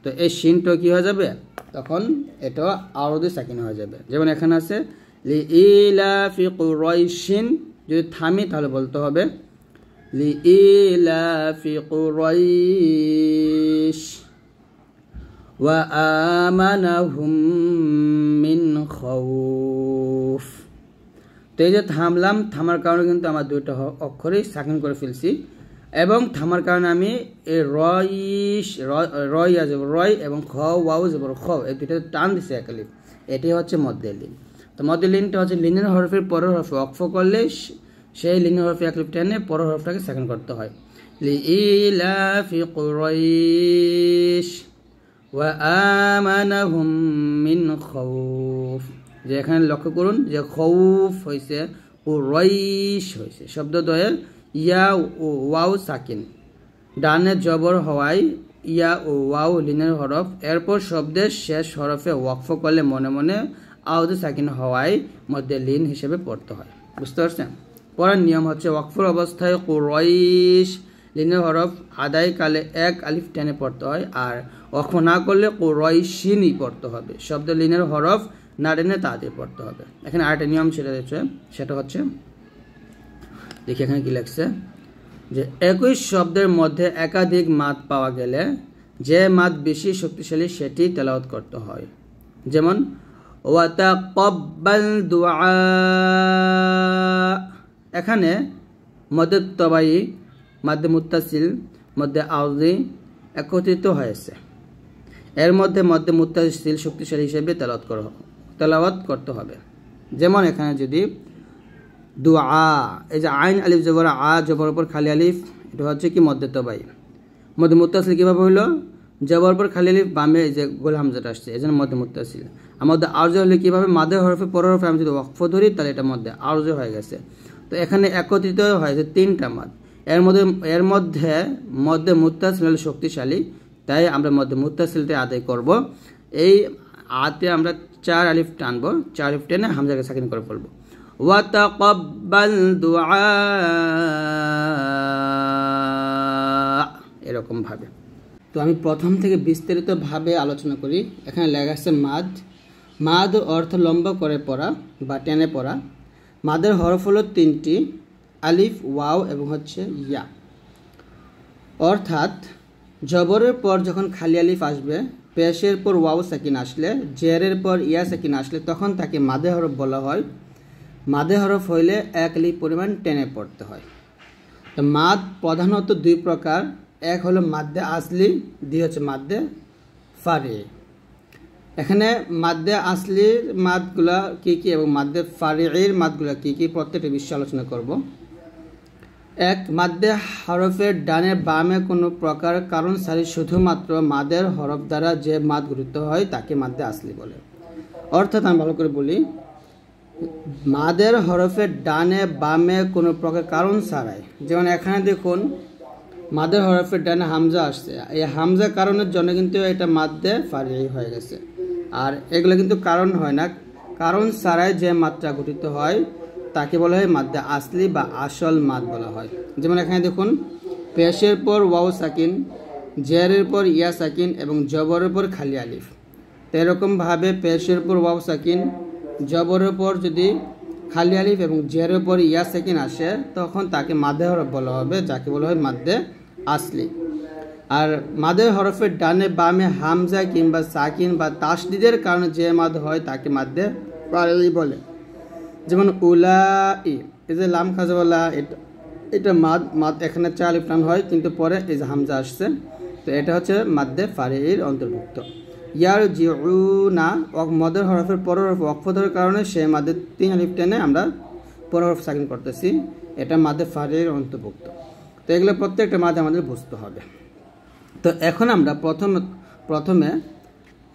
তো এই শিনটা কি হয়ে যাবে, তখন এটা আরদি সাকিন হয়ে যাবে। যেমন এখানে আছে লিইলাফি কুরাইশিন, যদি থামি তাহলে বলতে হবে লিইলাফি কুরাইশ ওয়া আমানাহুম মিন খাউফ। তো এই যে থামলাম, থামার কারণে কিন্তু আমার 2টা অক্ষরই সাকিন করে ফেলছি, এবং থামার কারণে আমি এই রয় রয় এবং খ ওয়াও যাব খ, এই 2টা টান দিছি 1 আলিফ। এটি হচ্ছে মদ্দে লিন। তো মদ্দে লিনটা হচ্ছে লিনের হরফের পরের হরফে ওয়াকফ করলে সেই লিনের হরফে 1 আলিফ টেনে পরের হরফটাকে সাকিন করতে হয়। লিইলাফি কুরাইশ ওয়া আমানাহুম মিন খাউফ, যে এখানে লক্ষ্য করুন যে খৌফ হয়েছে, কুরাইশ হয়েছে, শব্দদ্বয়ের ইয়া ও ওয়াও সাকিন, ডানে জবর হওয়ায় ইয়া ও ওয়াও লিনের হরফ, এরপর শব্দের শেষ হরফে ওয়াকফ করলে মনে মনে আউদে সাকিন হওয়ায় মধ্যে লিন হিসেবে পড়তে হয়। বুঝতে পারছেন? পরের নিয়ম হচ্ছে ওয়াকফের অবস্থায় কুরাইশ লিনের হরফ আদায় কালে 1 আলিফ টেনে পড়তে হয়, আর ওয়াকফ না করলে কুরাইশিনই পড়তে হবে। শব্দ লিনের হরফ না টেনে তাড়াতাড়ি পড়তে হবে। এখানে আরেকটা নিয়ম সেটা হচ্ছে দেখি এখানে কি লেখছে, যে একই শব্দের মধ্যে একাধিক মাদ পাওয়া গেলে যে মাদ বেশি শক্তিশালী সেটি তেলাওয়াত করতে হয়। যেমন ওয়াতাকাব্বাল দুআ, এখানে মদ্দে তবাই, মাদ্দে মুত্তাসিল, মদ্দে আরদি একত্রিত হয়েছে, এর মধ্যে মদ্দে মুত্তাসিল শক্তিশালী হিসেবে তেলাওয়াত করতে হবে। যেমন এখানে যদি দুআ, এই যে আইন আলিফ জবর আ, জবর উপর খালি আলিফ, এটা হচ্ছে কি মদ্দে তবাই। মদ্দে মুত্তাসিল কিভাবে হইল, জবর পর খালি আলিফ বামে এই যে গোল হামজাটা আসছে এই জন্য মধ্যে মুত্তাসিল। আর মধ্যে আরজ হলে কীভাবে মাদের হরফে পরের হরফে আমি যদি ওয়াকফ ধরি তাহলে এটা মধ্যে আরজ হয়ে গেছে। তো এখানে একত্রিত হয়েছে 3টা মাদ, এর মধ্যে মুত্তাসিল হলে শক্তিশালী, তাই আমরা মধ্যে মুত্তাসিলটা আদায় করব। এই আতে আমরা 4 আলিফ টানবো, 4 আলিফ টেনে হামজাকে সাকিন করে ফেলবো। ওয়া তাকাব্বাল দুআ, এরকম ভাবে। তো আমি প্রথম থেকে বিস্তারিতভাবে আলোচনা করি। এখানে লেখা আছে মাদ। মাদ অর্থ লম্বা করে পড়া বা টেনে পড়া। মাদের হরফ হলো 3টি, আলিফ, ওয়াও এবং হচ্ছে ইয়া। অর্থাৎ জবরের পর যখন খালি আলিফ আসবে, পেশের পর ওয়াও সাকিন আসলে, জেরের পর ইয়া সাকিন আসলে তখন তাকে মাদে হরফ বলা হয়। মাদে হরফ হইলে 1 আলিফ পরিমাণ টেনে পড়তে হয়। তো মাদ প্রধানত 2 প্রকার, এক হলো মাদ্দে আসলি, 2 হচ্ছে মাদ্দে ফারি। এখানে মাদ্দে আসলির মাদগুলা কী কী এবং মাদ্দে ফারির মাদগুলা কী কী প্রত্যেকটা বিষয়ে আলোচনা করব। 1, মাদ্দে হরফের ডানে বামে কোনো প্রকার কারণ সারি শুধুমাত্র মাদের হরফ দ্বারা যে মাদ গঠিত হয় তাকে মাদ্দে আসলি বলে। অর্থাৎ আমি ভালো করে বলি, মাদের হরফের ডানে বামে কোনো প্রকার কারণ ছাড়াই, যেমন এখানে দেখুন মাদের হরফের ডানে হামজা আসছে, এই হামজা কারণের জন্য কিন্তু এটা মাদ্দে ফারি হয়ে গেছে। আর এগুলো কিন্তু কারণ হয় না, কারণ ছাড়াই যে মাত্রা গঠিত হয় তাকে বলা হয় মাদ্দে আসলি বা আসল মাদ বলা হয়। যেমন এখানে দেখুন পেশের পর ওয়াও সাকিন, জেরের পর ইয়া সাকিন এবং জবরের পর খালি আলিফ। তো এরকমভাবে পেশের পর ওয়াও সাকিন, জবরের পর যদি খালি আলিফ এবং জেরের পর ইয়া সাকিন আসে তখন তাকে মাদে হরফ বলা হবে, যাকে বলা হয় মাদ্দে আসলি। আর মাদের হরফের ডানে বামে হামজা কিংবা সাকিন বা তাসদিদের কারণে যে মাদ হয় তাকে মাদ্দে ফারি বলে। যেমন উলাই, এই যে লাম খাজাওয়ালা, এটা মাদ এখানে 4 আলিফ টান হয়, কিন্তু পরে এই যে হামজা আসছে, তো এটা হচ্ছে মাদ্দে ফারির অন্তর্ভুক্ত। ইয়ার জিউনা, মদের হরফের পরের হরফ ওয়াকফ ধরার কারণে সে মাদের 3 আলিফ টেনে আমরা পরের হরফ সাকিন করতেছি, এটা মাদ্দে ফারির অন্তর্ভুক্ত। তো এগুলো প্রত্যেকটা মাদে আমাদের বুঝতে হবে। তো এখন আমরা প্রথমে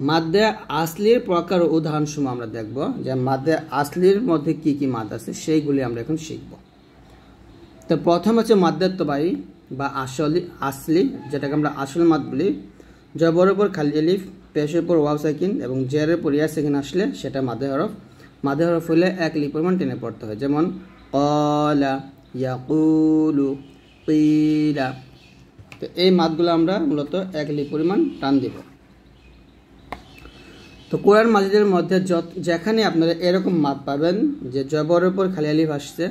মাদ্দে আসলির প্রকার উদাহরণসমূহ আমরা দেখব, যে মাদ্দে আসলির মধ্যে কি কি মাদ আছে সেইগুলি আমরা এখন শিখব। তো প্রথম হচ্ছে মাদ্দে তবাই বা আসলি, যেটাকে আমরা আসল মাদ বলি। জবরের উপর খালি আলিফ, পেশের উপর ওয়াও সাকিন এবং জেরের উপর ইয়া সাকিন আসলে সেটা মাদে হরফ। মাদে হরফ হলে 1 আলিফ পরিমাণ টেনে পড়তে হয়। যেমন ক্বালা, ইয়াকুলু, কিলা। তো এই মাদগুলো আমরা মূলত 1 আলিফ পরিমাণ টান দিব। তো কোরআন মাজিদের মধ্যে যেখানে আপনারা এরকম মাদ পাবেন যে জবরের পর খালি আলিফ আসছে,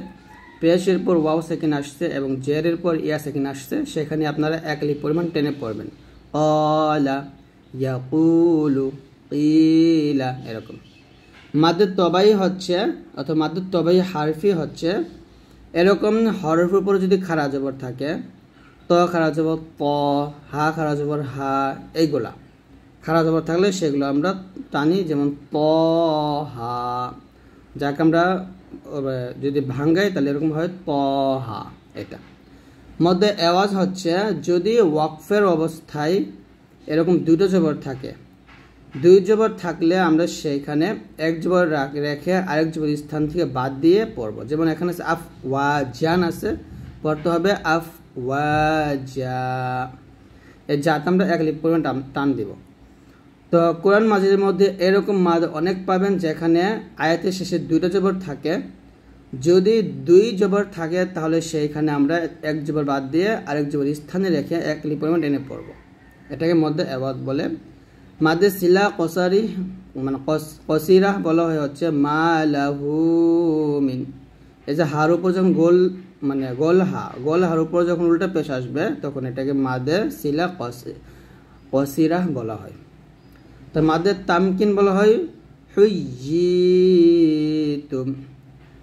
পেশের পর ওয়াও সাকিন আসছে এবং জেরের পর ইয়া সাকিন আসছে, সেখানে আপনারা 1 আলিফ পরিমাণ টেনে পড়বেন। ক্বালা, ইয়াকুলু, কিলা, এরকম। মাদ্দে তবাই হচ্ছে অথবা মাদ্দে তবাই হারফি হচ্ছে এরকম হরফের উপর যদি খাড়া জবর থাকে, ত খাড়া জবর ত, হা খাড়া জবর হা, এইগুলা খাড়া জবর থাকলে সেগুলো আমরা টানি, যেমন ত হা, যাকে আমরা যদি ভাঙ্গাই তাহলে এরকম হয় ত হা। এটা মধ্যে আওয়াজ হচ্ছে যদি ওয়াকফের অবস্থায় এরকম 2টো জবর থাকে, 2 জবর থাকলে আমরা সেইখানে 1 জবর রেখে আরেক জবর স্থান থেকে বাদ দিয়ে পড়ব। যেমন এখানে আছে আফ ওয়াজান আছে, পড়তে হবে আফ ওয়াজা, এই জাত আমরা 1 আলিফ পরিমাণ টান দিব। তো কোরআন মাজিদের মধ্যে এরকম মাদ অনেক পাবেন যেখানে আয়াতের শেষে 2টা জবর থাকে। যদি 2 জবর থাকে তাহলে সেইখানে আমরা 1 জবর বাদ দিয়ে আরেক জবর স্থানে রেখে 1 আলিফ পরিমাণ টেনে পড়ব, এটাকে মধ্যে আওয়াজ বলে। মাদ্দে সিলা কসারি মানে কসিরা বলা হয় হচ্ছে মা লাহু মিন, এই যে হার উপর যখন গোল হার উপর যখন উল্টা পেশ আসবে তখন এটাকে মাদ্দে সিলা কসিরা বলা হয়। তো মাদ্দে তামকিন বলা হয় হুইয়িতুম,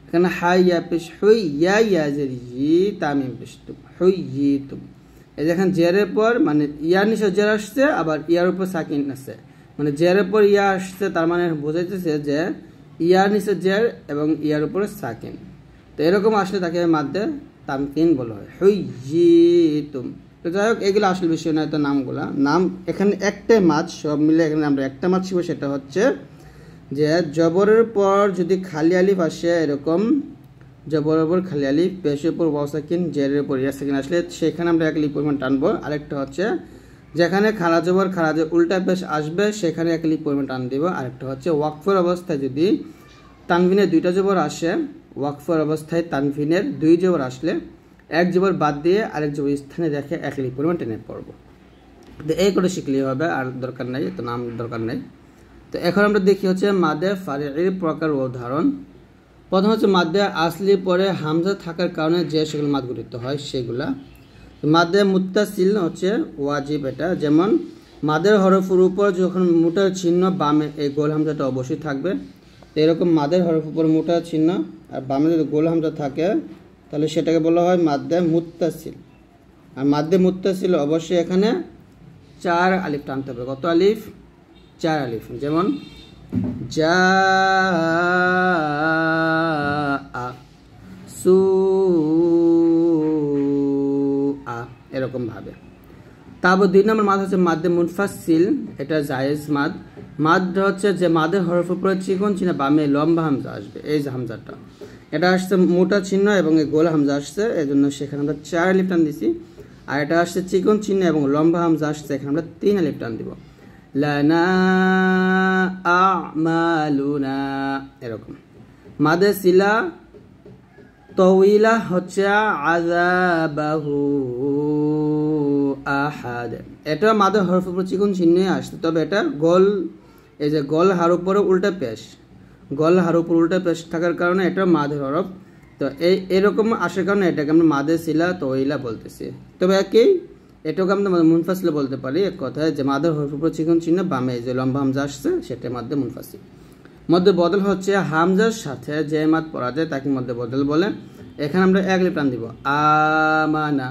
এখানে হাইয়া পেশ হুইয়া ইয়াজের ই তামিম পেশ তুম, হুইয়িতুম। এই দেখেন জেরের পর মানে ইয়ার নিচে জের আসছে, আবার ইয়ার উপর সাকিন আছে, মানে জেরের পর ইয়া আসছে, তার মানে বোঝাইতেছে যে ইয়ার নিচে জের এবং ইয়ার উপরে সাকিন। তো এরকম আসলে তাকে মাদ্দে তামকিন বলা হয়। হুইয়িতুম, তো যাই হোক, এগুলো আসল বিষয় নয়, তো নামগুলা নাম এখানে একটাই মাদ, সব মিলে এখানে আমরা একটা মাদ শিখবো। সেটা হচ্ছে যে জবরের পর যদি খালি আলিফ আসে, এরকম জবরের উপর খালি আলিফ, পেশের উপর ওয়াও সাকিন, জেরের উপর ইয়া সাকিন আসলে সেখানে আমরা এক আলিফ পরিমাণ টানবো। আরেকটা হচ্ছে যেখানে খাড়া জবর খাড়া উল্টা পেশ আসবে সেখানে এক আলিফ পরিমাণ টান দিব। আরেকটা হচ্ছে ওয়াকফের অবস্থায় যদি তানভিনের দুইটা জবর আসে, ওয়াকফের অবস্থায় তানভিনের দুই জবর আসলে এক জবর বাদ দিয়ে আরেক জবর স্থানে রেখে এক আলিফ পরিমাণ টেনে পড়বো। তো এই করে শিখলেই হবে, আর দরকার নাই, তো নাম দরকার নাই। তো এখন আমরা দেখি হচ্ছে মাদে ফারি'র প্রকার ও উদাহরণ। প্রথম হচ্ছে মাদে আসলি পরে হামজা থাকার কারণে যে সকল মাদ গঠিত হয় সেগুলা। মাদে মুত্তাসিল হচ্ছে ওয়াজিব, এটা যেমন মাদের হরফের উপর যখন মুটার চিহ্ন বামে এই গোল হামজাটা অবশ্যই থাকবে। তো এরকম মাদের হরফের উপর মুটার চিহ্ন আর বামে যদি গোল হামজা থাকে তাহলে সেটাকে বলা হয় মাদে মুত্তাসিল। আর মাদে মুত্তাসিল অবশ্যই এখানে 4 আলিফ টানতে হবে। কত আলিফ? 4 আলিফ। যেমন জা আ, সু আ, এরকম ভাবে। তারপর 2 নম্বর মাদ হচ্ছে মাদে মুনফাসিল, এটা জায়েজ মাদ। মাদটা হচ্ছে যে মাদের হরফের উপরে চিকন চিহ্ন বামে লম্বা হামজা আসবে, এই যে হামজাটা, এটা আসছে মোটা চিহ্ন এবং এই গোল হামজা আসছে, এই জন্য সেখানে আমরা 4 আলিফ টান দিছি। আর এটা আসছে চিকন চিহ্ন এবং লম্বা হামজা আসছে, এখানে আমরা 3 আলিফ টান দিব। লানা আমালুনা, এরকম। মাদে সিলা তওয়িলা হচ্ছে আযাবাহু আহাদ, এটা মাদের হরফের উপর চিকন চিহ্ন আসছে, তবে এটা গোল, এই যে গোল হার উপরে উল্টা পেশ, গোল হার উপর উল্টা পেশ থাকার কারণে এটা মাদের হরফ। তো এরকম আসার কারণে এটাকে আমরা মাদে সিলা তওয়িলা বলতেছি। তবে একই এটাকে আমরা মুনফাসিল বলতে পারি, এক কথায় যে মাদের হরফের উপর চিকন চিহ্ন বামে যে লম্বা হামজা আসছে সেটা মাদে মুনফাসিল। মধ্যে বদল হচ্ছে হামজার সাথে যে মাদ পড়া যায় তাকে মধ্যে বদল বলে। এখানে আমরা এক আলিফ টান দিব, আমানা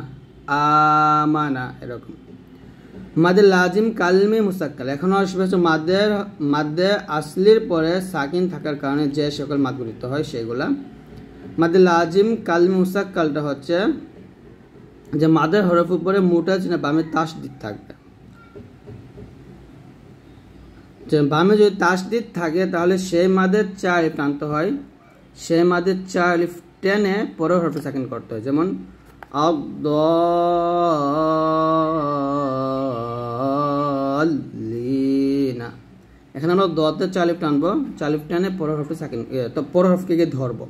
আমানা, এরকম। মাদে লাজিম কালমে মুসাক্কাল, এখন আসবে হচ্ছে মাদে আসলির পরে সাকিন থাকার কারণে যে সকল মাদ গঠিত হয় সেগুলা। মাদে লাজিম কালমে মুসাক্কালটা হচ্ছে যে মাদের হরফ উপরে মোটা চিহ্ন বামে তাসদিদ থাকবে, যে বামে যদি তাসদিদ থাকে তাহলে সেই মাদের 4 আলিফ টানতে হয়, সেই মাদের 4 আলিফ টেনে পরের হরফে সাকিন করতে হয়। যেমন আদ-দাল্লিনা, এখানে আমরা দতে 4 আলিফ টানবো, 4 আলিফ টেনে পরের হরফে সাকিন, তো পরের হরফকে গিয়ে ধরবো,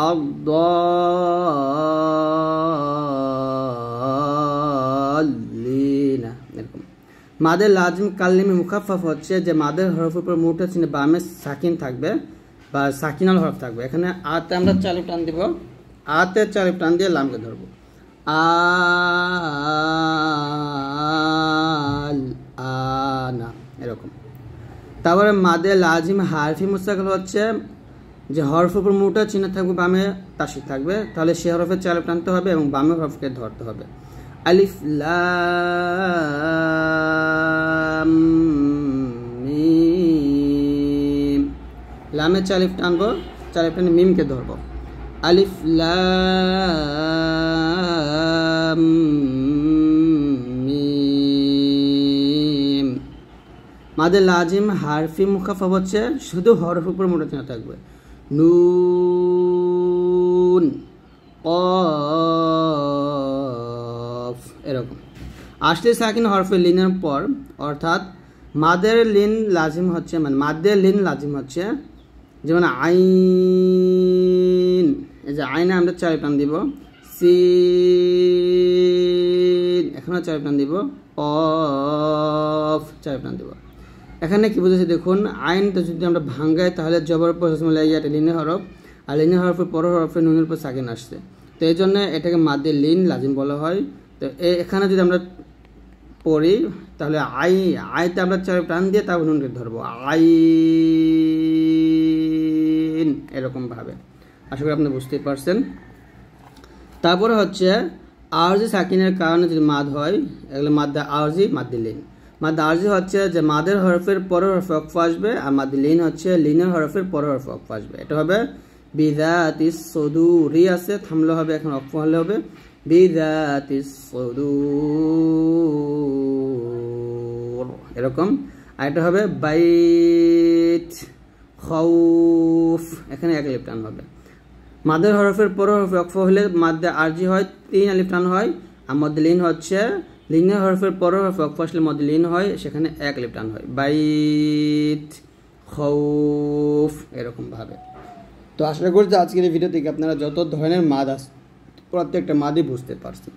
আদ-দাল্লিনা, এরকম। মাদের লাজিম কাল্লিমে মুখাফফাফ হচ্ছে যে মাদের হরফের উপর মোটা চিহ্ন বামে সাকিন থাকবে বা সাকিনাল হরফ থাকবে। এখানে আতে আমরা 4 আলিফ টান দিব, আতে 4 আলিফ টান দিয়ে লামকে ধরবো, আল আনা, এরকম। তারপরে মাদে লাজিম হারফি মুস্তাকিল হচ্ছে যে হরফের উপর মোটা চিহ্ন থাকবে বামে তাসদিদ থাকবে, তাহলে সে হরফে 4 আলিফ টানতে হবে এবং বামে হরফকে ধরতে হবে। আলিফ লাম মিম, লামে 4 আলিফ টানবো, 4 আলিফ টানে মিমকে ধরবো, আলিফ লাম মিম। মাদে লাজিম হারফি মুখাফফাফ হচ্ছে শুধু হরফের উপর মোটা চিহ্ন থাকবে, নুন কফ, এরকম। আসলে সাকিন হরফে লিনের পর, অর্থাৎ মাদের লিন লাজিম হচ্ছে, মানে মাদের লিন লাজিম হচ্ছে, যেমন আইন, এই যে আইনে আমরা 4 আলিফ টান দিব, সিন এখানে 4 আলিফ টান দিব, কফ 4 আলিফ টান দিব। এখানে কি বুঝেছি দেখুন, আইনটা যদি আমরা ভাঙ্গাই তাহলে জবর পর এটা লিনের হরফ, আর লিনের হরফের পরের হরফে নুনের উপর সাকিন আসছে, তো এই জন্য এটাকে মাদে লিন লাজিম বলা হয়। তো এখানে যদি আমরা পড়ি তাহলে আইতে আমরা 4 টান দিয়ে তারপর নুনকে ধরবো, আইন, এরকম ভাবে। আশা করি আপনি বুঝতেই পারছেন। তারপরে হচ্ছে আরজি সাকিনের কারণে যদি মাদ হয়, এগুলো মাদ্দা আরজি, মাদ্দে লিন। মাদ্দা আরজি হচ্ছে যে মাদের হরফের পরের হরফে ওয়াকফ আসবে, আর মাদ্দে লিন হচ্ছে লিনের হরফের পরের হরফে ওয়াকফ আসবে। এটা হবে বিযাতিস সুদুরি আছে, থামলে হবে, এখন ওয়াকফ হলে হবে বিযাতিস সুদূর, এরকম। আরেকটা হবে বাইত, খাউফ, এখানে এক আলিফ টান হবে। মাদের হরফের পর হরফে ওয়াকফ হলে মাদ্দে আরজি হয় 3 আলিফ টান হয়, আর মধ্যে লিন হচ্ছে লিনের হরফের পর হরফে ওয়াকফ আসলে মধ্যে লিন হয়, সেখানে এক আলিফ টান হয়। বাইত, খাউফ, এরকম ভাবে। তো আশা করছি আজকের এই ভিডিও থেকে আপনারা যত ধরনের মাদ আছে প্রত্যেকটা মাদই বুঝতে পারছেন।